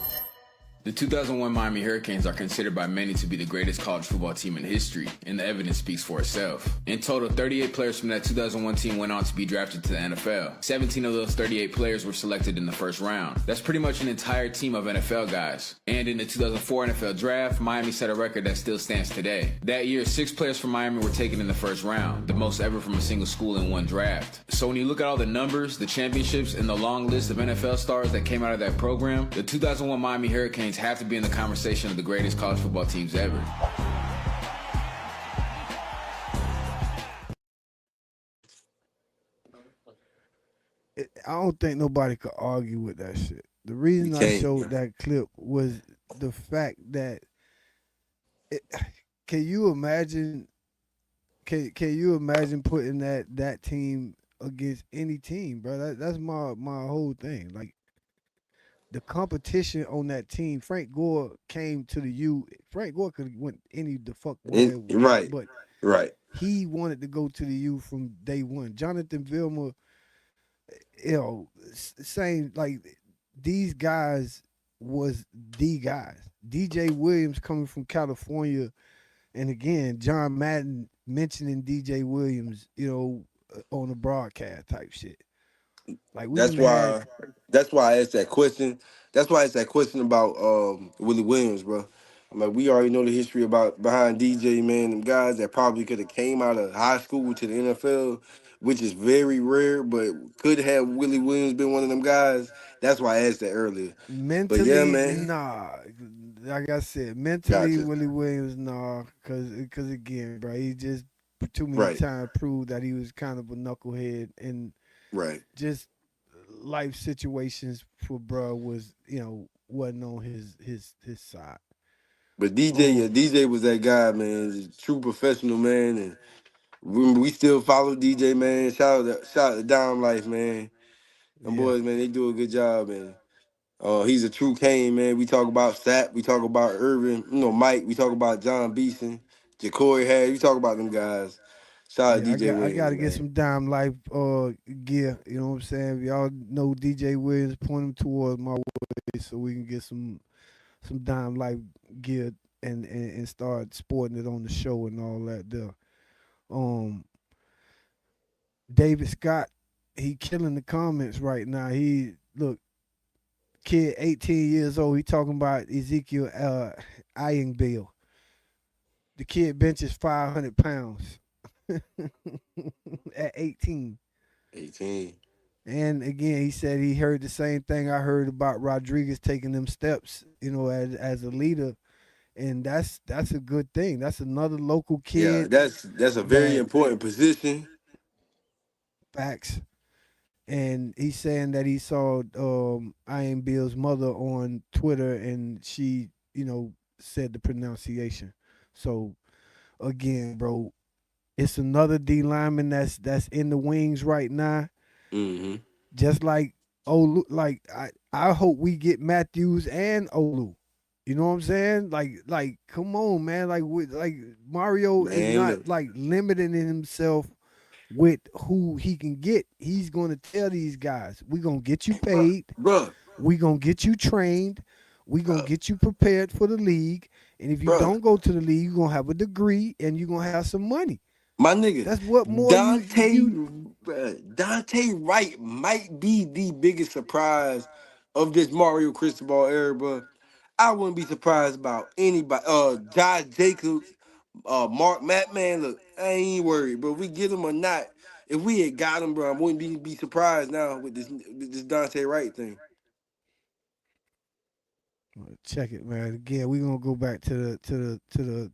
The 2001 Miami Hurricanes are considered by many to be the greatest college football team in history, and the evidence speaks for itself. In total, 38 players from that 2001 team went on to be drafted to the NFL. 17 of those 38 players were selected in the first round. That's pretty much an entire team of NFL guys. And in the 2004 NFL Draft, Miami set a record that still stands today. That year, 6 players from Miami were taken in the first round, the most ever from a single school in one draft. So when you look at all the numbers, the championships, and the long list of NFL stars that came out of that program, the 2001 Miami Hurricanes have to be in the conversation of the greatest college football teams ever. I don't think nobody could argue with that shit. The reason I showed that clip was the fact that can you imagine putting that team against any team, bro? That's my whole thing. Like the competition on that team. Frank Gore came to the U. Frank Gore could have went any the fuck way, right, but right. He wanted to go to the U from day one. Jonathan Vilma, same, like these guys was the guys. DJ Williams coming from California, and again, John Madden mentioning DJ Williams, on the broadcast type shit. Like that's why I asked that question. That's why I asked that question about Willie Williams, bro. I'm like, we already know the history behind DJ, man. Them guys that probably could have came out of high school to the NFL, which is very rare, but could have Willie Williams been one of them guys. That's why I asked that earlier. Mentally, but yeah, man. Nah. Like I said, mentally, gotcha. Willie Williams, nah. Because again, bro, he just too many times proved that he was kind of a knucklehead, and just life situations for bro was, wasn't on his side. But DJ was that guy, man. He's a true professional, man, and we still follow DJ, man. Shout out to Dime Life, man. Them boys, man, they do a good job, man. He's a true Kane, man. We talk about Stat, we talk about Irvin, Mike, we talk about John Beeson, Ja'Cory Harris, we talk about them guys. Shout out DJ Williams. I gotta get some Dime Life gear, you know what I'm saying? If y'all know DJ Williams, point him towards my way so we can get some Dime Life gear and start sporting it on the show and all that there. David Scott, he killing the comments right now. Kid 18 years old, he talking about Ezekiel Ayingbill. The kid benches 500 pounds at 18. 18. And again, he said he heard the same thing I heard about Rodriguez taking them steps, as a leader, and that's a good thing. That's another local Yeah, kid that's a very that important position. backs. And he's saying that he saw Iron Bill's mother on Twitter, and she, said the pronunciation. So again, bro, it's another D lineman that's in the wings right now. Mm-hmm. Just like Olu, like I hope we get Matthews and Olu. You know what I'm saying? Like come on, man. Like Mario is Man, not look, like limiting himself with who he can get. He's gonna tell these guys, we're gonna get you paid, bruh, we're gonna get you trained, we're gonna get you prepared for the league. And if you bruh, don't go to the league, you're gonna have a degree and you're gonna have some money. my nigga, That's what more Dante, you Dante Wright might be the biggest surprise of this Mario Cristobal era, bro. I wouldn't be surprised about anybody. Josh Jacobs, Mark Matt, man, look, I ain't worried, bro. If we get him or not, if we had got him, bro, I wouldn't be surprised now with this Dante Wright thing. check it, man. Again, we're gonna go back to the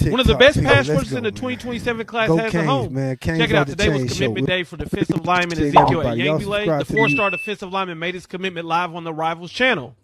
One of the TikTok best people. pass Let's rushers go, in the man. 2027 class Go has a Canes, home. man. Canes Check it on out. the Today was chain show. commitment day for defensive lineman Appreciate Ezekiel everybody. Y'all Ayangbile. subscribe The to the four-star defensive lineman made his commitment live on the Rivals channel.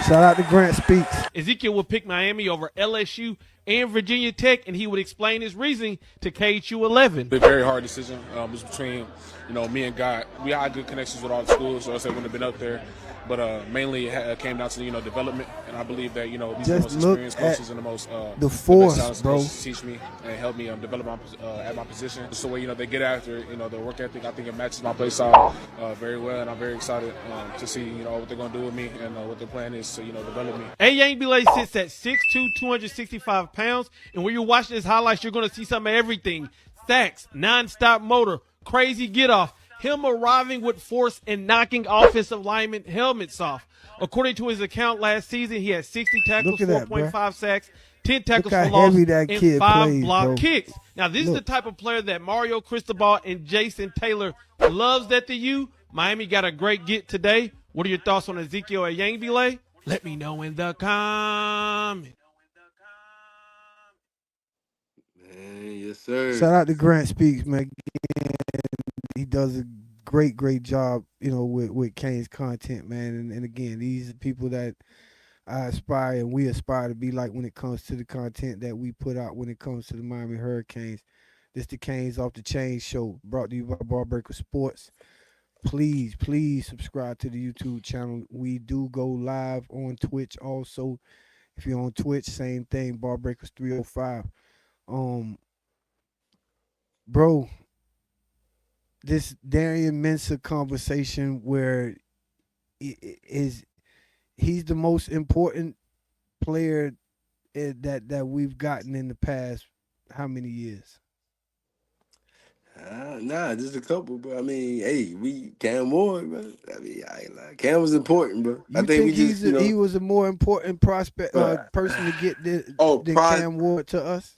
Shout out to Grant Speaks. Ezekiel would pick Miami over LSU and Virginia Tech, and he would explain his reasoning to KHU 11. A very hard decision. It was between, me and God. We had good connections with all the schools, so I said I wouldn't have been up there. But mainly it came down to, development. And I believe that, these are the Just most look experienced at coaches and the most the best force, talented bro. coaches teach me and help me develop at my position. Just the way, they get after, their work ethic. I think it matches my play style very well. And I'm very excited to see, what they're going to do with me and what their plan is to, develop me. Ayangbile sits at 6'2", 265 pounds. And when you're watching his highlights, you're going to see some of everything. Sacks, non-stop motor, crazy get-off, him arriving with force and knocking offensive linemen helmets off. According to his account last season, he had 60 tackles, 4.5 sacks, 10 tackles for loss, and 5 block kicks. Now, this is the type of player that Mario Cristobal and Jason Taylor loves at the U. Miami got a great get today. What are your thoughts on Ezekiel Ayangbile? Let me know in the comments. Man, yes, sir. Shout out to Grant Speaks, man. He does a great job, with Kane's content, man. And again, these are people that I aspire and we aspire to be like when it comes to the content that we put out when it comes to the Miami Hurricanes. This the Canes Off the Chain show, brought to you by Barbreaker Sports. Please subscribe to the YouTube channel. We do go live on Twitch also. If you're on Twitch, same thing, Barbreakers 305. Bro, this Darian Mensah conversation where he's the most important player that we've gotten in the past how many years? Nah, just a couple, bro. I mean, hey, we Cam Ward, bro. I mean, I ain't lying. Cam was important, bro. You I think we just, he was a more important prospect person to get than Cam Ward to us?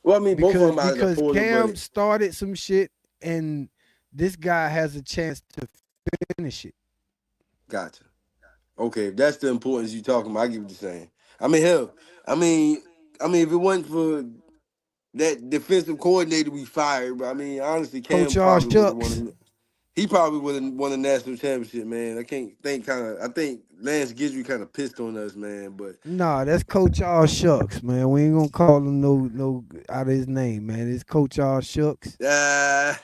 Well, I mean, both of them out of the because portal, Cam but started some shit, and this guy has a chance to finish it. gotcha. Okay, if that's the importance you talking about, I get what you're saying. I mean, hell, I mean, if it wasn't for that defensive coordinator we fired, but I mean, honestly, Cam Coach All probably would have Shucks. won. He probably would have won a national championship, man. I can't think I think Lance Gidry kind of pissed on us, man. But Nah, that's Coach All Shucks, man. We ain't gonna call him no out of his name, man. It's Coach All Shucks. I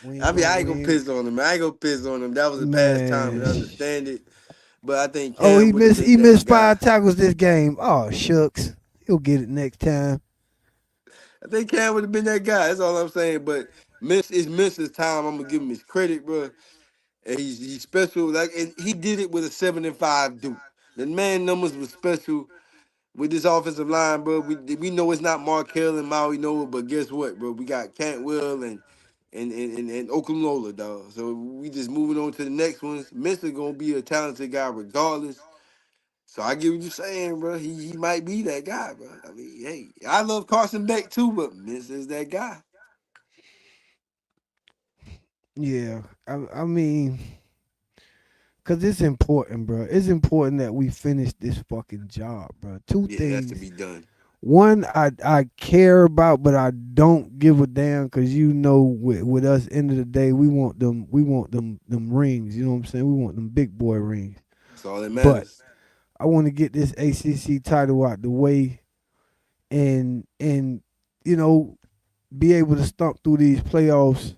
ain't gonna piss on him. I ain't gonna piss on him. That was a past time, and I understand it. But I think Cam he missed guy. 5 tackles this game. Oh shucks, he'll get it next time. I think Cam would have been that guy. That's all I'm saying. But it's Mrs. time. I'm gonna give him his credit, bro. And he's special. And he did it with a 7-5 Duke. The man numbers was special with this offensive line, bro. We know it's not Markel and Maui Noah, but guess what, bro? We got Cantwell and Oklahoma, dog. So we just moving on to the next ones. Mr. gonna be a talented guy regardless. So I get what you're saying, bro. He might be that guy, bro. I mean, hey, I love Carson Beck too, but Miss is that guy. Yeah, I mean, cause it's important, bro. It's important that we finish this fucking job, bro. Two Yeah, it has to things. be done. One, I care about, but I don't give a damn, cause with us, end of the day, we want them rings. You know what I'm saying? We want them big boy rings. That's all that But matters. I want to get this ACC title out the way, and be able to stomp through these playoffs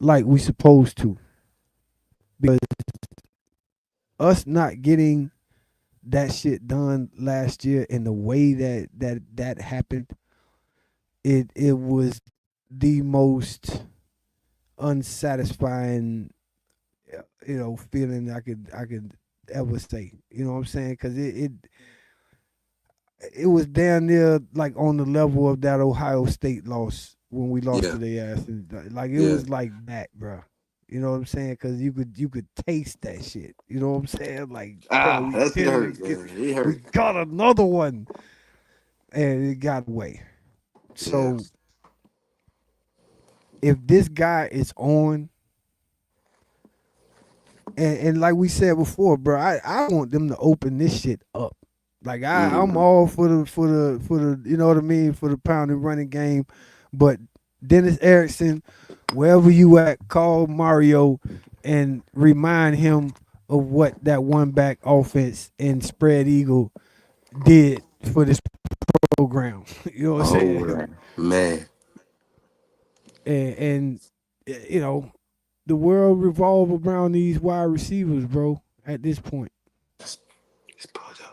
like we supposed to. Because us not getting that shit done last year in the way that happened, it was the most unsatisfying feeling I could ever say. You know what I'm saying? Because it was down there like on the level of that Ohio State loss when we lost to their ass, and like it was like that, bro. You know what I'm saying? Because you could taste that shit. You know what I'm saying? Like, bro, That shit hurt, man. It hurt. we got another one, and it got away. So if this guy is on, and like we said before, bro, I want them to open this shit up. Like I'm all for the you know what I mean, for the pound and running game, but Dennis Erickson, wherever you at, call Mario and remind him of what that one back offense and spread eagle did for this program. You know what I'm saying? Man. And the world revolve around these wide receivers, bro, at this point. It's pulled up.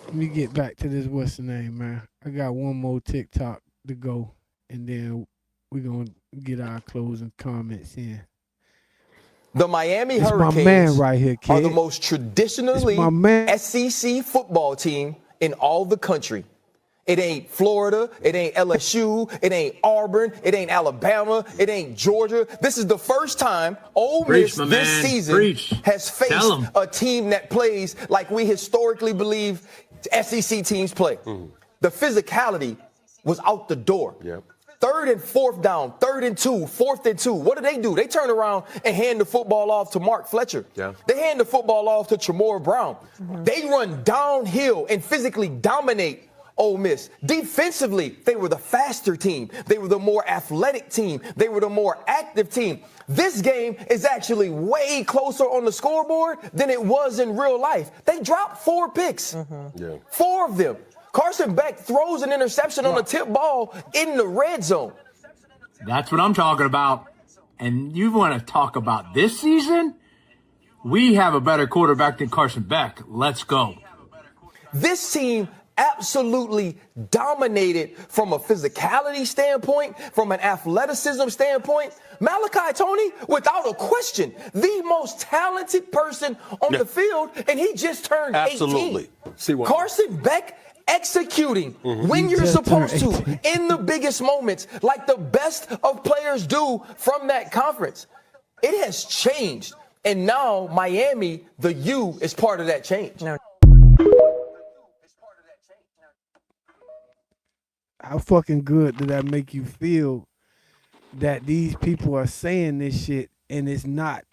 Let me get back to this. What's the name, man? I got one more TikTok to go, and then we're going to get our closing comments in. The Miami Hurricanes my man right here, kid. Are the most traditionally SEC football team in all the country. It ain't Florida, it ain't LSU, it ain't Auburn, it ain't Alabama, it ain't Georgia. This is the first time Ole Miss this season has faced a team that plays like we historically believe SEC teams play. The physicality was out the door. Third and fourth down, 3rd and 2, 4th and 2. What do? They turn around and hand the football off to Mark Fletcher. They hand the football off to Tremore Brown. They run downhill and physically dominate Ole Miss. Defensively, they were the faster team. They were the more athletic team. They were the more active team. This game is actually way closer on the scoreboard than it was in real life. They dropped 4 picks. 4 of them. Carson Beck throws an interception on a tip ball in the red zone. That's what I'm talking about. And you want to talk about this season? We have a better quarterback than Carson Beck. Let's go. This team absolutely dominated from a physicality standpoint, from an athleticism standpoint. Malachi Tony, without a question, the most talented person on the field, and he just turned 18. Carson Beck executing when you're supposed to in the biggest moments, like the best of players do from that conference. It has changed, and now Miami, the U, is part of that change. How fucking good did that make you feel that these people are saying this shit and it's not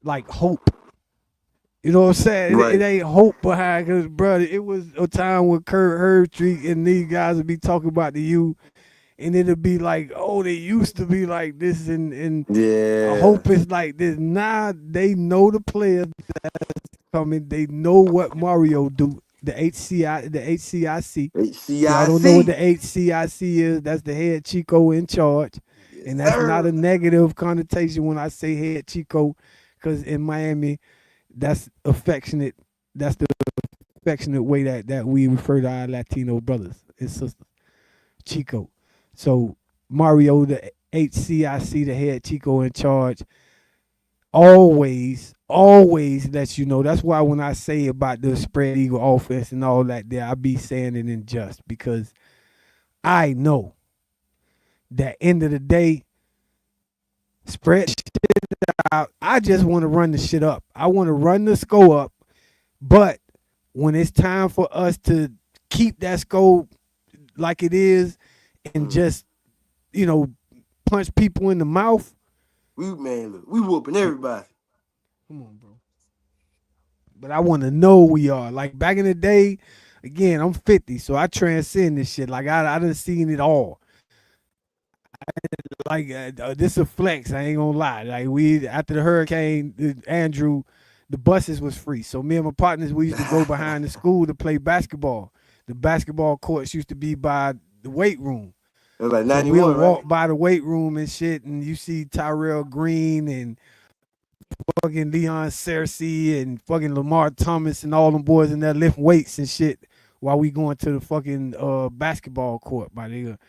like hope? You know what I'm saying? Right. It ain't hope behind, because, brother, it was a time when Kurt Herbstreit and these guys would be talking about the U, and it'll be like, oh, they used to be like this, and hope is like this. Nah, they know the players that's coming. They know what Mario do. The HCIC. Y'all don't know what the HCIC is. That's the head Chico in charge. And that's not a negative connotation when I say head Chico, because in Miami, that's affectionate. That's the affectionate way that we refer to our Latino brothers and sisters. Chico. So Mario, the HCIC, the head Chico in charge, always lets you know. That's why when I say about the spread eagle offense and all that there, I be saying it in just because I know that end of the day, spread shit I just want to run the shit up. I want to run the score up, but when it's time for us to keep that score like it is and just, punch people in the mouth. We whooping everybody. Come on, bro. But I want to know we are. Like back in the day, again, I'm 50, so I transcend this shit. Like I done seen it all. This a flex. I ain't gonna lie. Like we after the hurricane, Andrew, the buses was free. So me and my partners, we used to go behind the school to play basketball. The basketball courts used to be by the weight room. It was like 91, so we'll walk right? by the weight room and shit, and you see Tyrell Green and fucking Leon Cersei and fucking Lamar Thomas and all them boys in there lifting weights and shit while we going to the fucking basketball court, my nigga.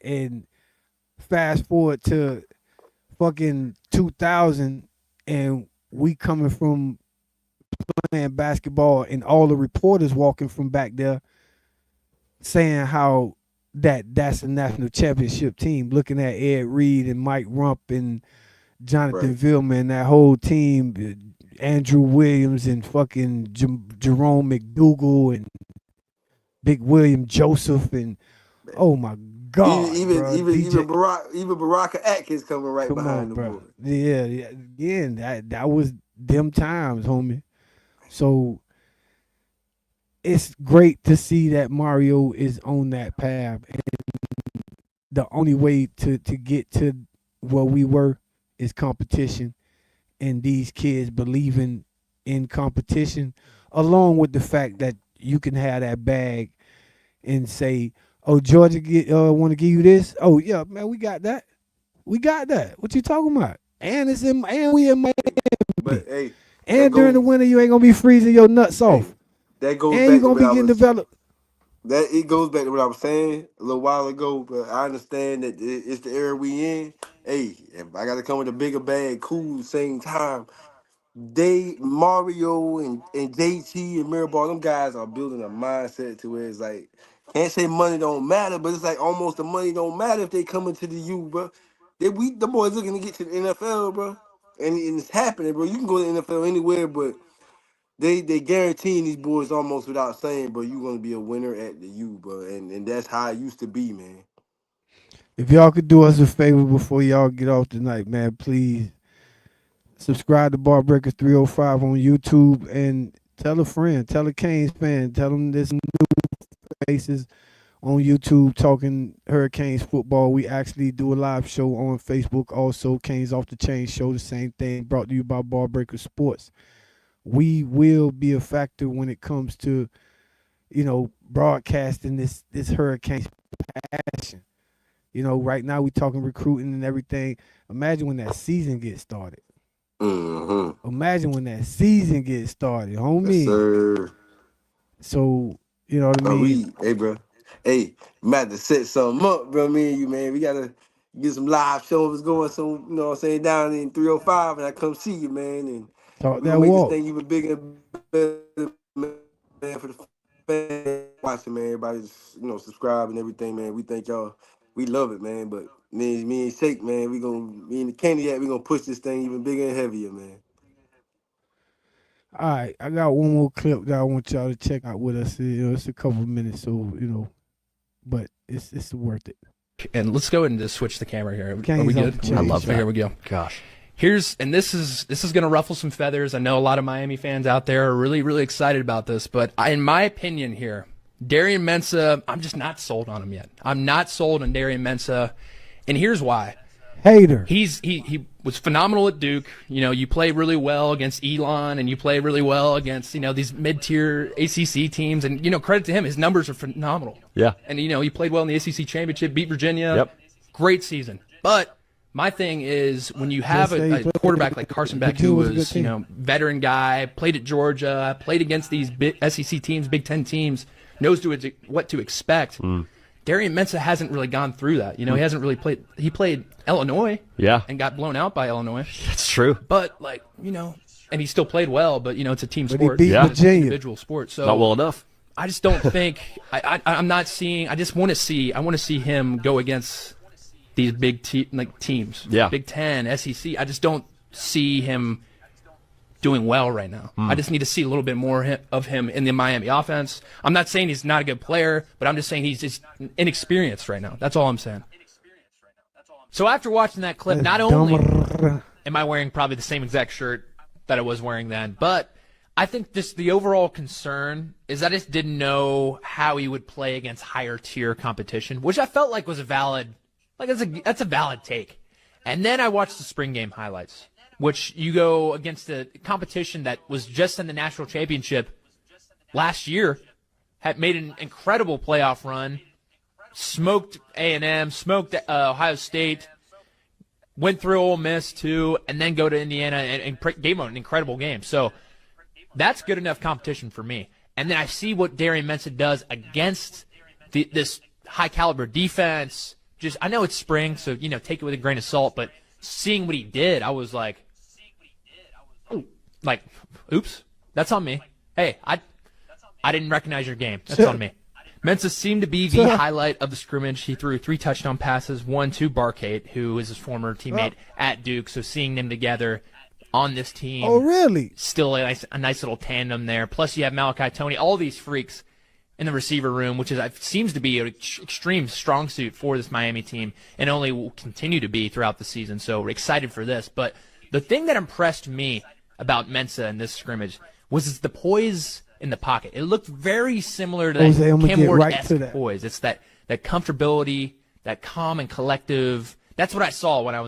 And fast forward to fucking 2000, and we coming from playing basketball, and all the reporters walking from back there saying how that's a national championship team, looking at Ed Reed and Mike Rump and Jonathan Vilman, that whole team, Andrew Williams and fucking Jerome McDougal and Big William Joseph, and oh my God, even Baraka Atkins coming right behind the board. Yeah, again, that was them times, homie. So it's great to see that Mario is on that path, and the only way to get to where we were is competition, and these kids believing in competition, along with the fact that you can have that bag and say, "Oh, Georgia want to give you this? Oh yeah, man, we got that. We got that. What you talking about? And we in Miami. But hey, and during the winter, you ain't gonna be freezing your nuts off. That goes and back you gonna be getting developed. It goes back to what I was saying a little while ago, but I understand that it's the era we in. Hey, if I got to come with a bigger bag, cool, same time. Mario and JT and Mirabal, them guys are building a mindset to where it's like, can't say money don't matter, but it's like almost the money don't matter if they come into the U, bro. The boys looking to get to the NFL, bro. And it's happening, bro. You can go to the NFL anywhere, but they guaranteeing these boys almost without saying, bro, you're gonna be a winner at the U, bro. And that's how it used to be, man. If y'all could do us a favor before y'all get off tonight, man, please subscribe to Bar Breakers 305 on YouTube, and tell a friend, tell a Canes fan, tell them there's new faces on YouTube talking Hurricanes football. We actually do a live show on Facebook, also Canes Off the Chain show, the same thing, brought to you by Bar Breakers Sports. We will be a factor when it comes to, broadcasting this Hurricanes passion. Right now we talking recruiting and everything. Imagine when that season gets started. Mm-hmm. Imagine when that season gets started, homie. Yes, sir. So, you know what I mean? Hey, bro. Hey, we have to set something up, bro. Me and you, man. We got to get some live shows going, down in 305, and I come see you, man. And talk we're that make walk. this thing even bigger and better, man, for the fans watching, man. Everybody's, subscribe and everything, man. We thank y'all. We love it, man. But me and Shake, man, me and the Candy, we gonna push this thing even bigger and heavier, man. All right, I got one more clip that I want y'all to check out with us. It's a couple minutes, so but it's worth it. And let's go ahead and just switch the camera here. Canes Are we good? I love that. Here we go. Gosh. This is going to ruffle some feathers. I know a lot of Miami fans out there are really, really excited about this, but in my opinion here, Darian Mensah, I'm just not sold on him yet. I'm not sold on Darian Mensah, and here's why. Hater. He was phenomenal at Duke. You play really well against Elon, and you play really well against these mid-tier ACC teams, and credit to him, his numbers are phenomenal. Yeah. And he played well in the ACC championship, beat Virginia. Yep. Great season. But my thing is when you have a quarterback like Carson Beck, who was veteran guy, played at Georgia, played against these big SEC teams, Big Ten teams, knows what to expect. Darian Mensah hasn't really gone through that. He hasn't really played. He played Illinois, and got blown out by Illinois. That's true. But and he still played well. But it's a team sport. He beat It's an Virginia. individual sport. So not well enough. I just don't think I'm not seeing. I just want to see. I want to see him go against these big teams. Yeah. Big Ten, SEC. I just don't see him doing well right now. I just need to see a little bit more of him in the Miami offense. I'm not saying he's not a good player, but I'm just saying he's just inexperienced right now. That's all I'm saying. So after watching that clip, not only am I wearing probably the same exact shirt that I was wearing then, but I think just the overall concern is I just didn't know how he would play against higher tier competition, which I felt like was a valid, that's a valid take. And then I watched the spring game highlights, which you go against a competition that was just in the national championship last year, had made an incredible playoff run, smoked A&M, smoked Ohio State, went through Ole Miss too, and then go to Indiana and gave them an incredible game. So that's good enough competition for me. And then I see what Darian Mensah does against this high-caliber defense. I know it's spring, so, take it with a grain of salt, but seeing what he did, I was like, oops, that's on me. Hey, I didn't recognize your game. That's on me. Mensah seemed to be the highlight of the scrimmage. He threw 3 touchdown passes, one to Barkate, who is his former teammate at Duke. So seeing them together on this team. Oh, really? Still a nice little tandem there. Plus you have Malachi Toney, all these freaks in the receiver room, which seems to be an extreme strong suit for this Miami team and only will continue to be throughout the season. So we're excited for this. But the thing that impressed me about Mensah in this scrimmage was the poise in the pocket. It looked very similar to that Cam Ward-esque poise. It's that comfortability, that calm and collective. That's what I saw when I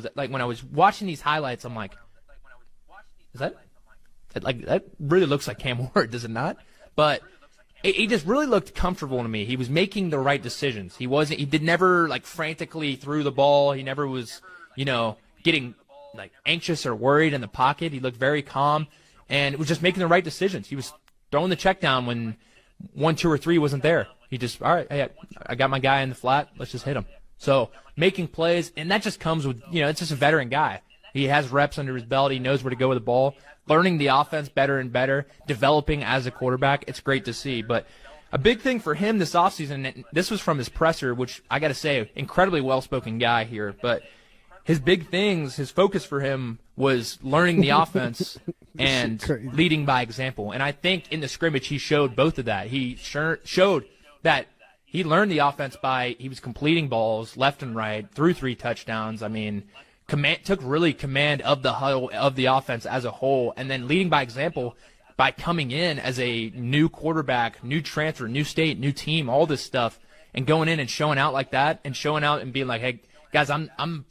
was watching these highlights. I'm like, that really looks like Cam Ward, does it not? But he just really looked comfortable to me. He was making the right decisions. He never frantically threw the ball. He never was, getting anxious or worried in the pocket. He looked very calm and was just making the right decisions. He was throwing the check down when 1, 2, or 3 wasn't there. He just, all right, hey, I got my guy in the flat. Let's just hit him. So making plays, and that just comes with, it's just a veteran guy. He has reps under his belt. He knows where to go with the ball, learning the offense better and better, developing as a quarterback. It's great to see. But a big thing for him this offseason, and this was from his presser, which I got to say, incredibly well-spoken guy here, but his big things, his focus for him was learning the offense and leading by example. And I think in the scrimmage he showed both of that. He showed that he learned the offense he was completing balls left and right, threw 3 touchdowns. I mean, took really command of the huddle, of the offense as a whole, and then leading by example by coming in as a new quarterback, new transfer, new state, new team, all this stuff, and going in and showing out like that, and showing out and being like, hey, guys, I'm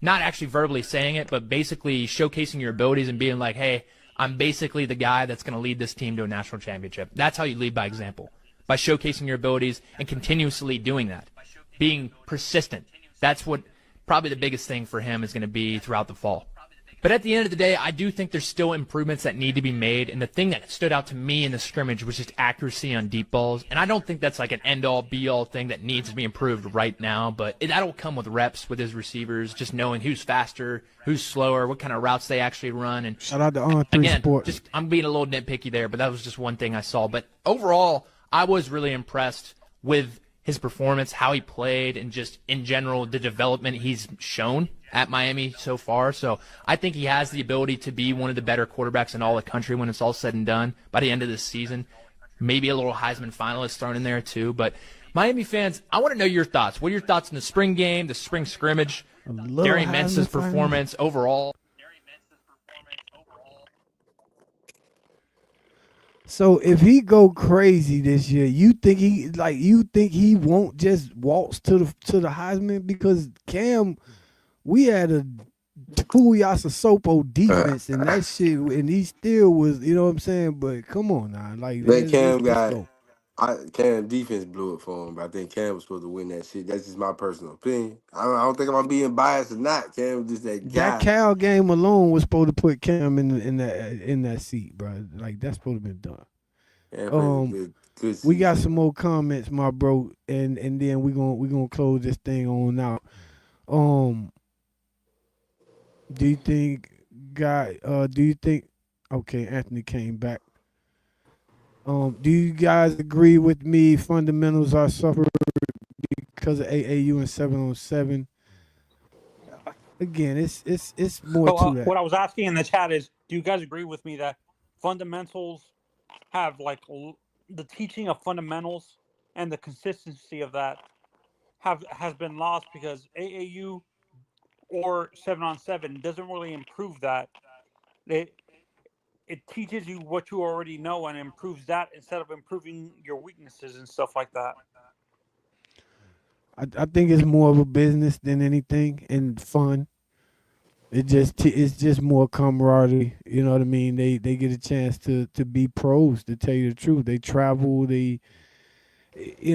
not actually verbally saying it, but basically showcasing your abilities and being like, hey, I'm basically the guy that's going to lead this team to a national championship. That's how you lead by example, by showcasing your abilities and continuously doing that, being persistent. That's what probably the biggest thing for him is going to be throughout the fall. But at the end of the day, I do think there's still improvements that need to be made. And the thing that stood out to me in the scrimmage was just accuracy on deep balls. And I don't think that's like an end-all, be-all thing that needs to be improved right now. But that'll come with reps with his receivers, just knowing who's faster, who's slower, what kind of routes they actually run. And shout out to On3 Sports. I'm being a little nitpicky there, but that was just one thing I saw. But overall, I was really impressed with his performance, how he played, and just in general the development he's shown at Miami so far. So I think he has the ability to be one of the better quarterbacks in all the country when it's all said and done by the end of this season. Maybe a little Heisman finalist thrown in there too. But Miami fans, I want to know your thoughts. What are your thoughts on the spring game, the spring scrimmage, Darian Mensah's performance overall? So if he go crazy this year, you think he won't just waltz to the Heisman? Because Cam, we had a Tuiasosopo defense and that shit, and he still was, you know what I'm saying? But come on now, that Cam guy, Cam defense blew it for him. But I think Cam was supposed to win that shit. That's just my personal opinion. I don't think I'm being biased or not. Cam was just that guy. That Cal game alone was supposed to put Cam in that seat, bro. Like that's supposed to have been done. Yeah, good we got some more comments, my bro, and then we gonna close this thing on out. Do you think okay, Anthony came back. Do you guys agree with me? Fundamentals are suffered because of AAU and 7-on-7. again, it's more to that. What I was asking in the chat is, do you guys agree with me that fundamentals have like the teaching of fundamentals and the consistency of that has been lost because AAU or 7-on-7 doesn't really improve that. It teaches you what you already know and improves that instead of improving your weaknesses and stuff like that. I think it's more of a business than anything and fun. It's just more camaraderie. You know what I mean? They get a chance to be pros. To tell you the truth, they travel. You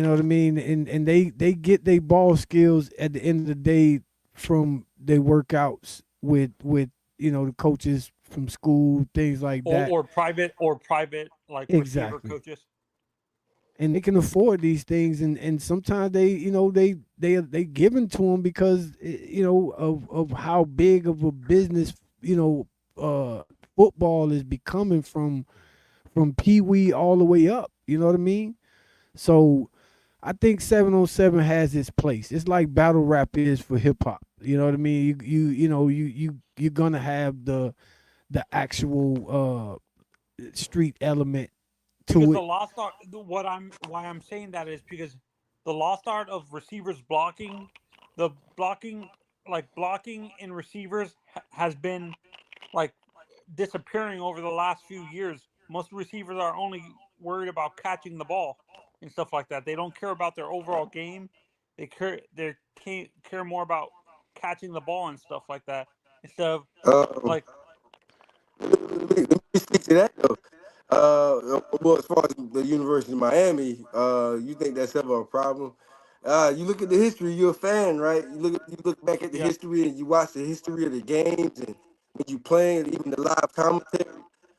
know what I mean? And they get their ball skills at the end of the day from their workouts with the coaches from school, things like that. Or private like receiver coaches. And they can afford these things, and sometimes they given to them because of how big of a business football is becoming from Pee Wee all the way up. You know what I mean? So I think 7-on-7 has its place. It's like battle rap is for hip hop. You know what I mean? You're gonna have the actual street element to because it. the lost art. Why I'm saying that is because the lost art of receivers blocking, the blocking in receivers has been like disappearing over the last few years. Most receivers are only worried about catching the ball and stuff like that. They don't care about their overall game. They care more about catching the ball and stuff like that instead of like. Let me speak to that though. Well, as far as the University of Miami, you think that's ever a problem? You look at the history. You're a fan, right? You look back at the history and you watch the history of the games, and when you playing, even the live commentary.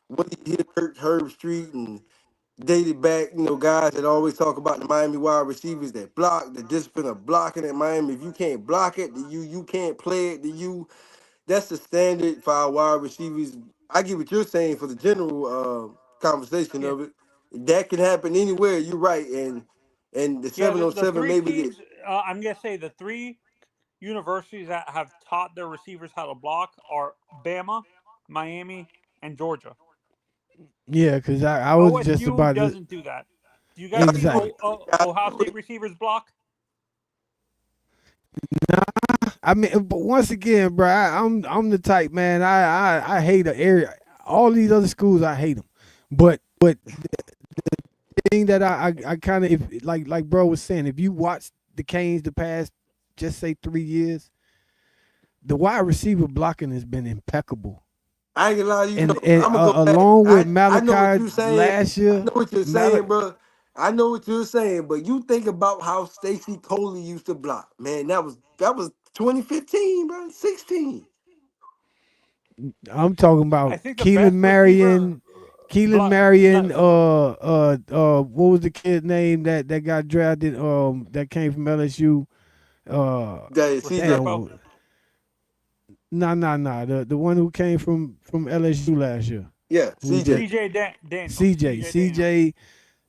What do you hear Kirk Herbstreit and dated back, guys that always talk about the Miami wide receivers that block, the discipline of blocking at Miami. If you can't block it, you can't play it, that's the standard for our wide receivers. I get what you're saying for the general conversation of it. That can happen anywhere. You're right, and the 7-on-7 three maybe teams. I'm gonna say the three universities that have taught their receivers how to block are Bama, Miami, and Georgia. Yeah, because I was OSU just about doesn't to. do that. Do you guys see Ohio State receivers block? Nah, I mean, but once again, bro, I'm the type, man. I hate the area. All these other schools, I hate them. But the thing that I kind of like bro was saying, if you watch the Canes the past, just say 3 years, the wide receiver blocking has been impeccable. I ain't gonna lie to you. And I'm gonna go back. along with I know what Malachi you're saying. last year, I know what you're saying, bro. I know what you're saying, but you think about how Stacey Coley used to block. Man, that was 2015, bro. 16. I'm talking about Keelan Marion. What was the kid's name that got drafted? That came from LSU. CJ. Nah. The one who came from LSU last year. Yeah, CJ. CJ.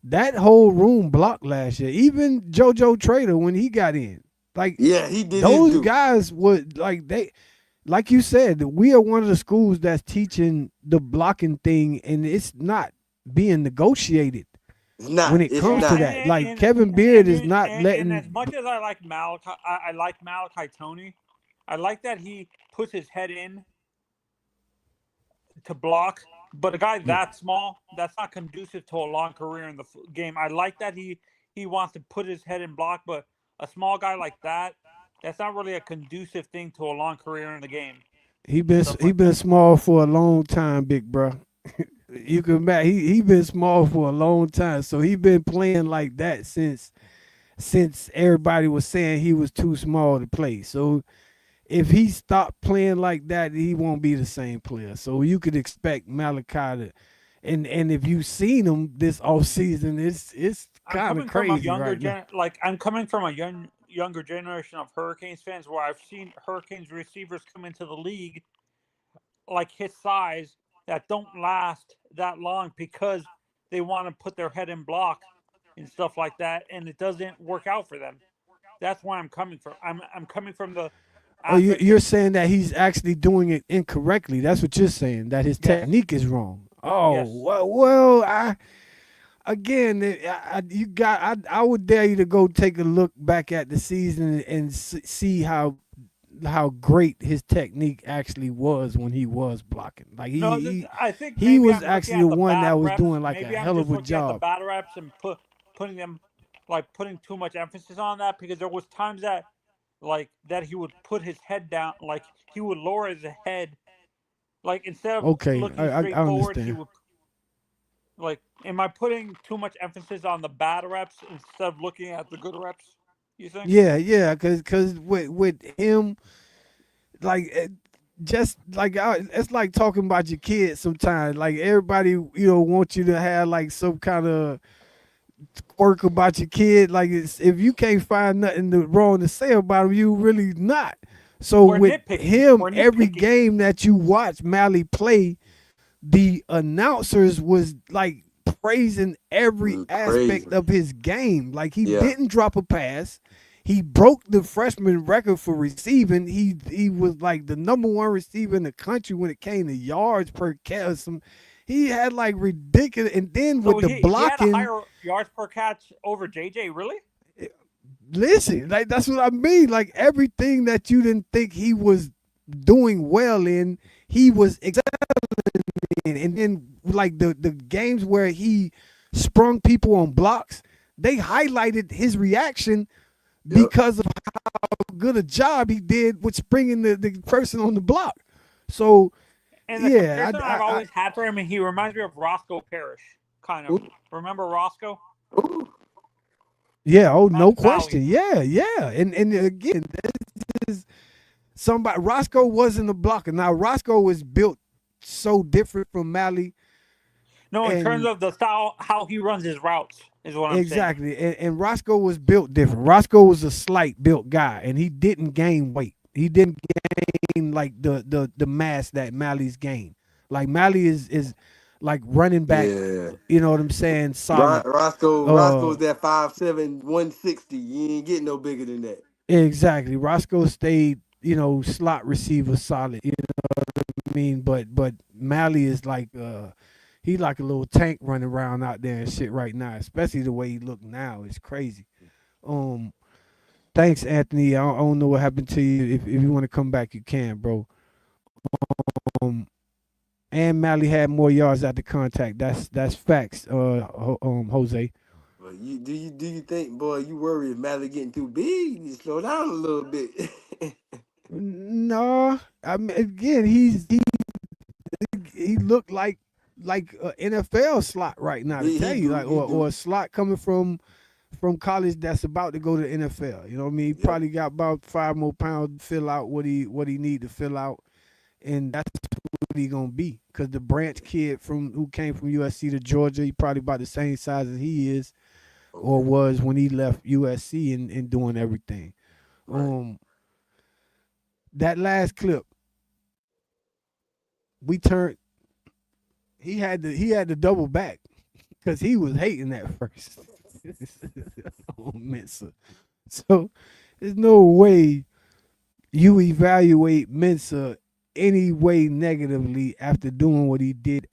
That whole room blocked last year. Even JoJo Trader when he got in. Like, yeah, he did. Those guys would like you said, we are one of the schools that's teaching the blocking thing, and it's not being negotiated. It's not. When it comes to that. Like Kevin Beard is not letting. And as much as I like Malachi, I like Malachi Toney. I like that he puts his head in to block. But a guy that small, that's not conducive to a long career in the game. I like that he wants to put his head in block, but a small guy like that, that's not really a conducive thing to a long career in the game. He been small for a long time, big bro. You can back. He been small for a long time, so he been playing like that since everybody was saying he was too small to play. So if he stopped playing like that, he won't be the same player. So you could expect Malachi to, and if you've seen him this offseason, it's kind of crazy right now. I'm coming from a younger generation of Hurricanes fans where I've seen Hurricanes receivers come into the league like his size that don't last that long because they want to put their head in block and stuff like that, and it doesn't work out for them. That's why I'm coming from. I'm coming from the Oh, you're saying that he's actually doing it incorrectly. That's what you're saying. That his technique is wrong. Oh, Yes. well, I would dare you to go take a look back at the season and see how great his technique actually was when he was blocking. Like I think he was I'm actually looking the at the one that bad was reps. doing like Maybe a I'm hell just of a looking at the job. bad reps and putting them putting too much emphasis on that, because there was times that he would put his head down, like he would lower his head, like instead of looking straight I forward, he understand. would am I putting too much emphasis on the bad reps instead of looking at the good reps, you think? Yeah, because with him, like just like it's like talking about your kids sometimes. Like everybody, wants you to have like some kind of quirk about your kid. Like if you can't find nothing wrong to say about him, you really not. So We're with nitpicking. him, every game that you watch Mally play, the announcers was like praising every aspect of his game. Like he didn't drop a pass. He broke the freshman record for receiving. He was like the number one receiver in the country when it came to yards per catch. He had like ridiculous, and then with the blocking, he had a higher yards per catch over JJ. Really? Listen, like that's what I mean. Like everything that you didn't think he was doing well in, he was excelling in. And then like the games where he sprung people on blocks, they highlighted his reaction because of how good a job he did with springing the person on the block. So and the comparison I've always had for him, and he reminds me of Roscoe Parrish, kind of. Remember Roscoe? Yeah, no question. Yeah. And again, this is somebody. Roscoe wasn't a blocker. Now Roscoe was built so different from Mally. No, in terms of the style, how he runs his routes is what I'm saying. Exactly. And Roscoe was built different. Roscoe was a slight built guy, and he didn't gain weight. He didn't gain like the mass that Mally's gained. Like Mally is like running back. Yeah. You know what I'm saying? Solid. Roscoe's that 5'7", 160. You ain't getting no bigger than that. Exactly. Roscoe stayed, slot receiver solid. You know what I mean? But Mally is like he like a little tank running around out there and shit right now, especially the way he look now. It's crazy. Thanks, Anthony. I don't know what happened to you. If you want to come back, you can, bro. And Mally had more yards after contact. That's facts. Jose. But do you think, boy, you worry if Mally getting too big? You need to slow down a little bit. No, I mean again, he looked like an NFL slot right now. To tell you, like or a slot coming from college that's about to go to NFL. You know what I mean? He probably got about 5 more pounds to fill out what he need to fill out, and that's what he gonna be. Cause the Branch kid who came from USC to Georgia, he probably about the same size as he is, or was when he left USC and doing everything. Right. That last clip, he had to double back because he was hating at first. Mensah. So there's no way you evaluate Mensah any way negatively after doing what he did.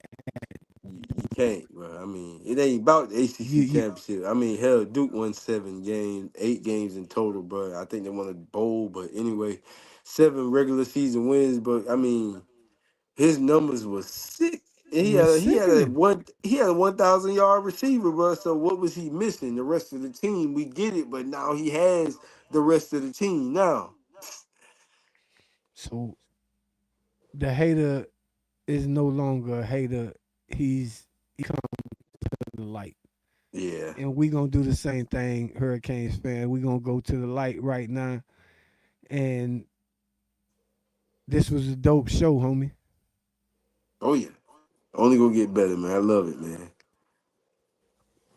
You can't, bro. I mean, it ain't about the ACC championship. I mean, hell, Duke won 7 games, 8 games in total, bro. I think they won a bowl, but anyway, 7 regular season wins. But I mean, his numbers was sick. He had a 1,000-yard receiver, bro. So what was he missing? The rest of the team, we get it, but now he has the rest of the team now. So the hater is no longer a hater. He come to the light. Yeah. And we gonna do the same thing, Hurricanes fan. We gonna go to the light right now. And this was a dope show, homie. Oh yeah. Only gonna get better, man. I love it, man.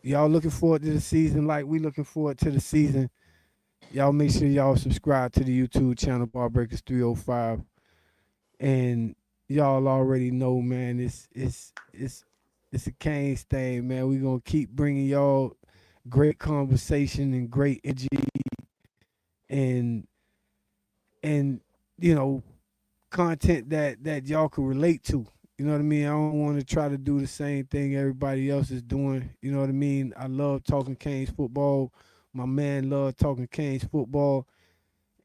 Y'all looking forward to the season like we looking forward to the season. Y'all make sure y'all subscribe to the YouTube channel, Barbreakers 305. And y'all already know, man, it's a Canes thing, man. We're gonna keep bringing y'all great conversation and great energy, and content that y'all can relate to. You know what I mean? I don't want to try to do the same thing everybody else is doing. You know what I mean? I love talking Canes football. My man love talking Canes football.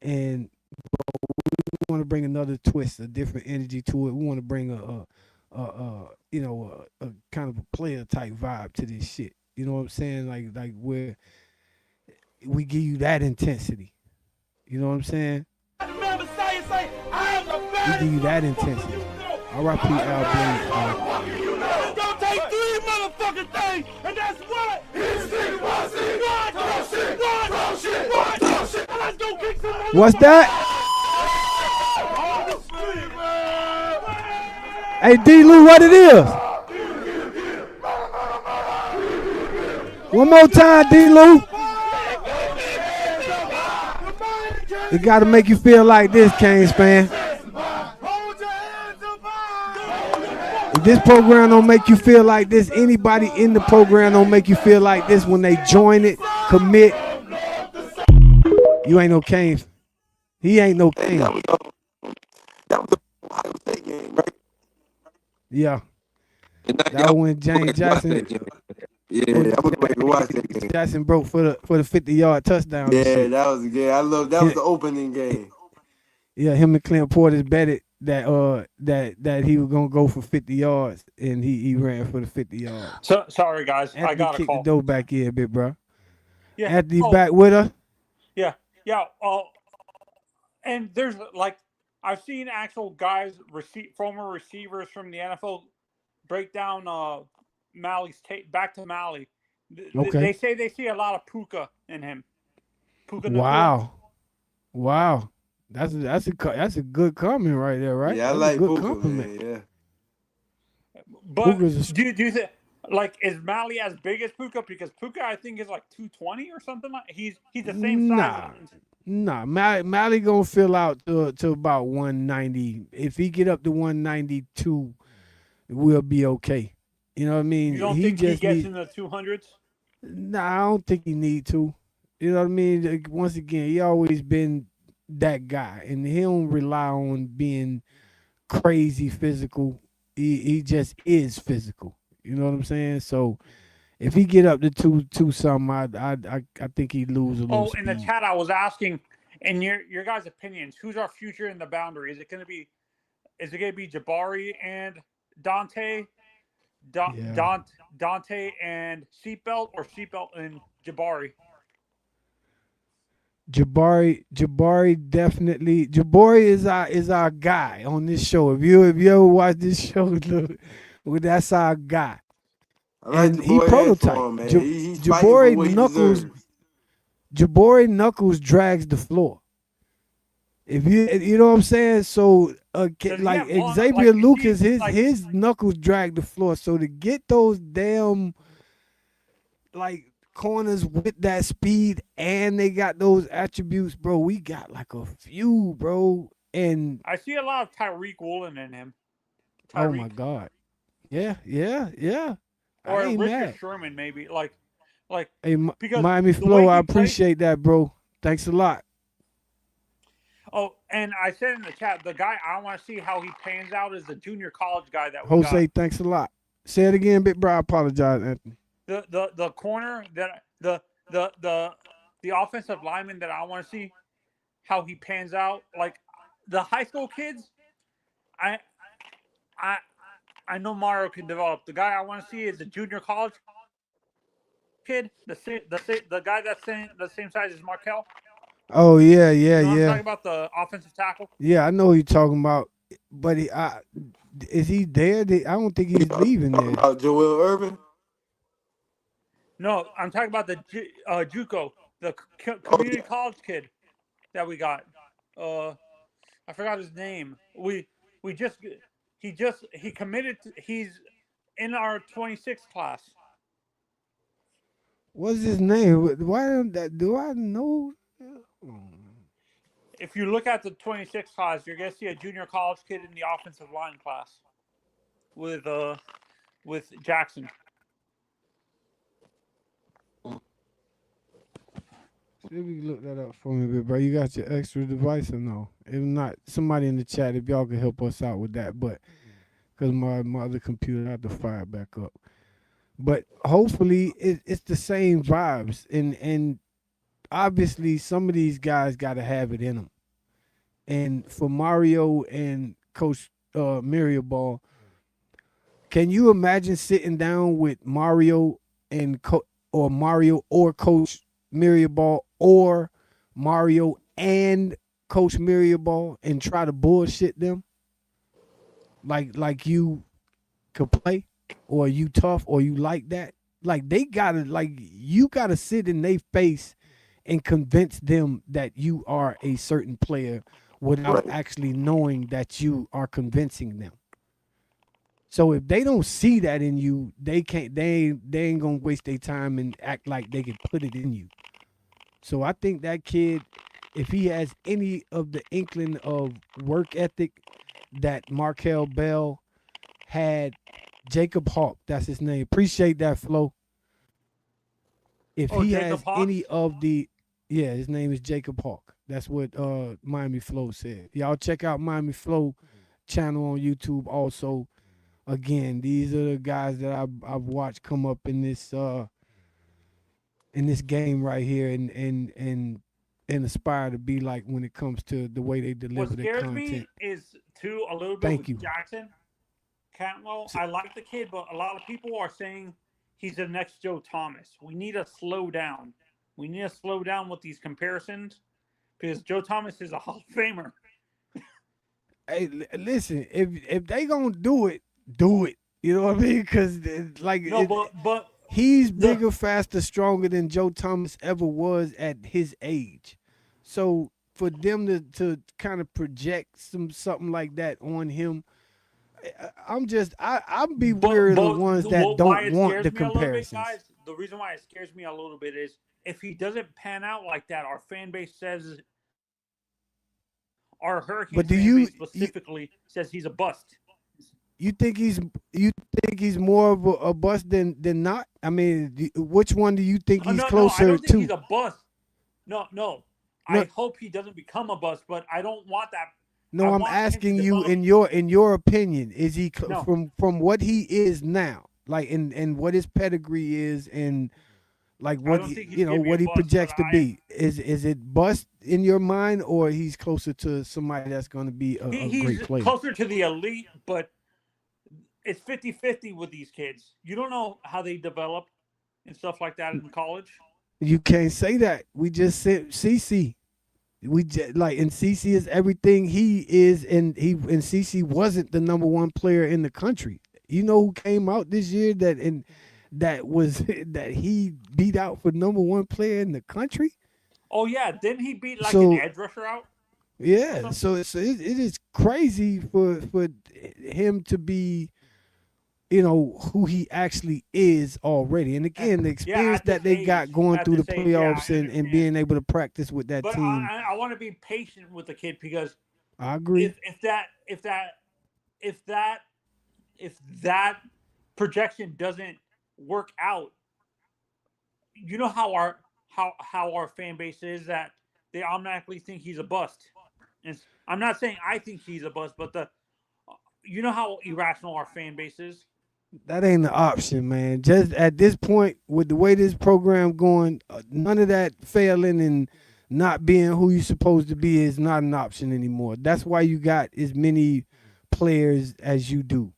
And we want to bring another twist, a different energy to it. We want to bring a kind of a player type vibe to this shit. You know what I'm saying? Like where we give you that intensity. You know what I'm saying? We give you that intensity. R.I.P. Al Blades. It's gonna take 3 motherfucking things, and that's what? Let's go kick some. What's that? Hey, D. Lou, what it is? One more time, D. Lou. It got to make you feel like this, Canes fan. If this program don't make you feel like this, anybody in the program don't make you feel like this when they join it, commit, you ain't no Canes. He ain't no Canes. That was the Ohio State game, right? Yeah. That was when James Jackson. Yeah, I was waiting to watch that game. Jackson broke for the 50-yard touchdown. Yeah, that was a game. I love that. Was the opening game. Yeah, him and Clint Portis betted that he was gonna go for 50 yards, and he ran for the 50 yards. So sorry guys, I got a kick call. The door back here, big bro. Yeah, Anthony back with us. Yeah. And there's like I've seen actual guys, former receivers from the NFL, break down Malley's tape back to Malley. Okay. They say they see a lot of Puka in him. Puka. Wow. That's a good comment right there, right? Yeah, I that's like a good Puka, compliment. man, yeah. But do you think is Malley as big as Puka? Because Puka I think is like 220 or something like. He's the same size. Nah, Malley gonna fill out to about 190. If he get up to 192, we'll be okay. You know what I mean? You don't think he gets in the 200s? Nah, I don't think he need to. You know what I mean? Once again, he always been that guy, and he don't rely on being crazy physical. He just is physical. You know what I'm saying? So if he get up to two something, I think he lose a little. Oh, in the chat, I was asking, in your guys' opinions, who's our future in the boundary? Is it gonna be Jabari and Dante? Dante and Seatbelt, or Seatbelt and Jabari? Jabari definitely. Jabari is our guy on this show. If you ever watch this show, that's our guy. And he prototype. Jabari Knuckles drags the floor. If you know what I'm saying, so like Xavier Lucas, his knuckles drag the floor. So to get those damn like corners with that speed, and they got those attributes, bro. We got like a few, bro. And I see a lot of Tyreek Woolen in him. Oh my God, yeah. Or I ain't Richard mad. Sherman, maybe like. Hey, because Miami Flow, I appreciate that, bro. Thanks a lot. Oh, and I said in the chat, the guy I want to see how he pans out is the junior college guy that we Jose, thanks a lot. Say it again, big bro. I apologize, Anthony. The corner that the offensive lineman that I want to see how he pans out. Like the high school kids, I know Mario can develop. The guy I want to see is the junior college kid, the guy that's the same size as Markel. Oh yeah. You know what I'm talking about, the offensive tackle? Yeah, I know who you're talking about. But is he there? I don't think he's leaving there. About Joel Irvin? No, I'm talking about the JUCO, the community college kid that we got. I forgot his name. He committed. He's in our 26th class. What's his name? Why do I know? If you look at the 26th class, you're gonna see a junior college kid in the offensive line class with Jackson. See if you can look that up for me, bro. You got your extra device or no? If not, somebody in the chat, if y'all can help us out with that. But because my other computer, I have to fire it back up. But hopefully, it's the same vibes, and obviously, some of these guys got to have it in them. And for Mario and Coach Mirabal, can you imagine sitting down with Mario and Mario or Coach Mirabal or Mario and Coach Mirabal and try to bullshit them? Like you could play, or you tough, or you like that? Like you gotta sit in their face and convince them that you are a certain player without actually knowing that you are convincing them. So if they don't see that in you, they ain't gonna waste their time and act like they can put it in you. So I think that kid, if he has any of the inkling of work ethic that Markel Bell had, Jacob Hawk, that's his name. Appreciate that, Flo. If he Jacob has Hawk? any of the, his name is Jacob Hawk. That's what Miami Flow said. Y'all check out Miami Flow channel on YouTube also. Again, these are the guys that I've watched come up in this game right here and aspire to be like when it comes to the way they deliver their content. What scares me is too a little bit with Jackson Cantlow. I like the kid, but a lot of people are saying he's the next Joe Thomas. We need to slow down. We need to slow down with these comparisons because Joe Thomas is a Hall of Famer. Hey, listen, if they gonna do it, do it. You know what I mean? Because but he's bigger, faster, stronger than Joe Thomas ever was at his age. So for them to kind of project something like that on him, I'm be wary of the ones that don't want the comparisons. Guys, the reason why it scares me a little bit is if he doesn't pan out like that, our fan base says, our Hurricanes fan base specifically says he's a bust. You think he's more of a bust than not? I mean, which one do you think he's closer I don't think to? He's a bust. No. I hope he doesn't become a bust, but I don't want that. No, I'm asking you in your opinion, is he from what he is now, like and what his pedigree is, and like what what he projects to be? Is it bust in your mind, or he's closer to somebody that's going to be a great player? He's closer to the elite, but it's 50-50 with these kids. You don't know how they develop and stuff like that in college. You can't say that. We just said CC. And CC is everything he is, and CC wasn't the number one player in the country. You know who came out this year that he beat out for number one player in the country? Oh yeah, didn't he beat an edge rusher out? Yeah, so it is crazy for him to be, who he actually is already. And again, the experience that they got going through the playoffs and being able to practice with that team. I want to be patient with the kid because I agree. If that projection doesn't work out, you know how our fan base is, that they automatically think he's a bust. And I'm not saying I think he's a bust, but you know how irrational our fan base is. That ain't the option, man. Just at this point, with the way this program going, none of that failing and not being who you're supposed to be is not an option anymore. That's why you got as many players as you do.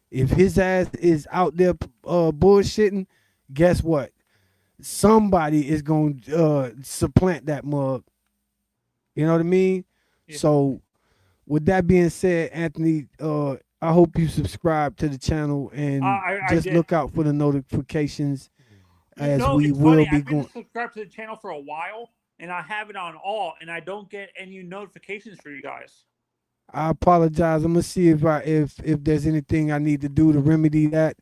If his ass is out there bullshitting, guess what? Somebody is going to supplant that mug. You know what I mean? Yeah. So with that being said, Anthony, I hope you subscribe to the channel and just look out for the notifications as we will be I've been going. Subscribed to the channel for a while, and I have it on all, and I don't get any notifications for you guys. I apologize. I'm gonna see if there's anything I need to do to remedy that.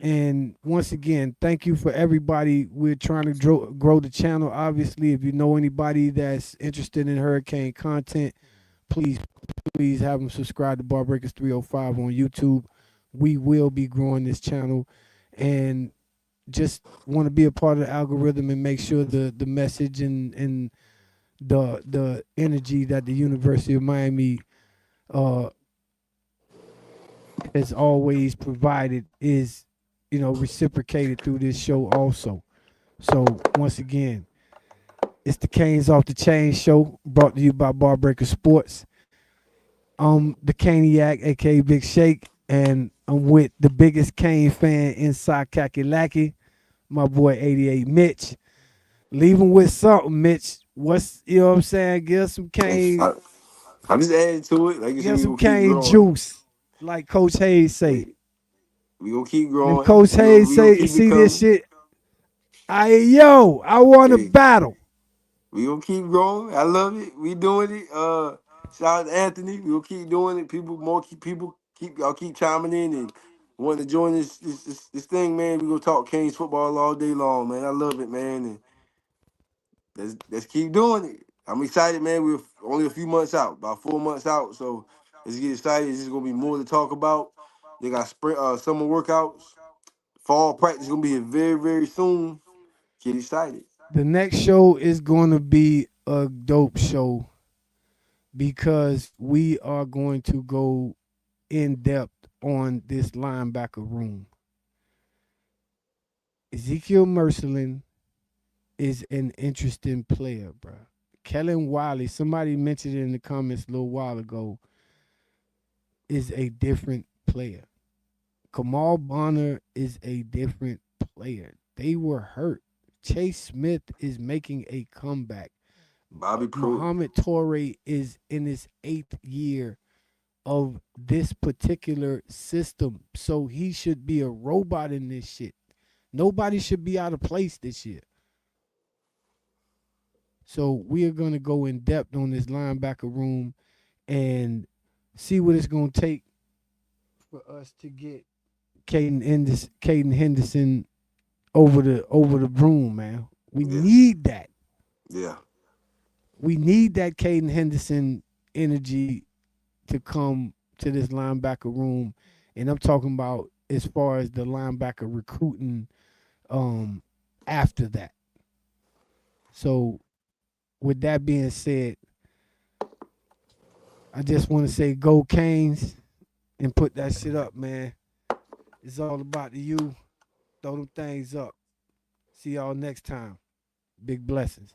And once again, thank you for everybody. We're trying to grow the channel. Obviously, if you know anybody that's interested in Hurricane content, please have them subscribe to Barbreakers 305 on YouTube. We will be growing this channel, and just want to be a part of the algorithm and make sure the message and the energy that the University of Miami has always provided is, reciprocated through this show also. So once again, it's the Canes Off the Chain show, brought to you by Barbreaker Sports. The Caniac, aka Big Shake, and I'm with the biggest Cane fan inside Kakalaki, my boy 88 Mitch. Leaving with something, Mitch. What's, you know what I'm saying? Give some Cane. I'm just adding to it. Like you said, Give some Cane juice, like Coach Hayes say. We gonna keep growing. And if Coach Hayes see this shit, I want to battle. We gonna keep growing. I love it. We doing it. Shout out to Anthony. We gonna keep doing it. Y'all keep chiming in and wanting to join this thing, man. We gonna talk Canes football all day long, man. I love it, man. And let's keep doing it. I'm excited, man. We're only a few months out, about 4 months out. So let's get excited. There's gonna be more to talk about. They got spring, summer workouts, fall practice gonna be here very, very soon. Get excited. The next show is going to be a dope show because we are going to go in depth on this linebacker room. Ezekiel Mercelin is an interesting player, bro. Kellen Wiley, somebody mentioned it in the comments a little while ago, is a different player. Kamal Bonner is a different player. They were hurt. Chase Smith is making a comeback. Muhammad Torre is in his 8th year of this particular system. So he should be a robot in this shit. Nobody should be out of place this year. So we are going to go in depth on this linebacker room and see what it's going to take for us to get Caden Henderson over the broom, man. We need that. Yeah. We need that Caden Henderson energy to come to this linebacker room. And I'm talking about as far as the linebacker recruiting after that. So with that being said, I just want to say go Canes and put that shit up, man. It's all about you. Throw them things up. See y'all next time. Big blessings.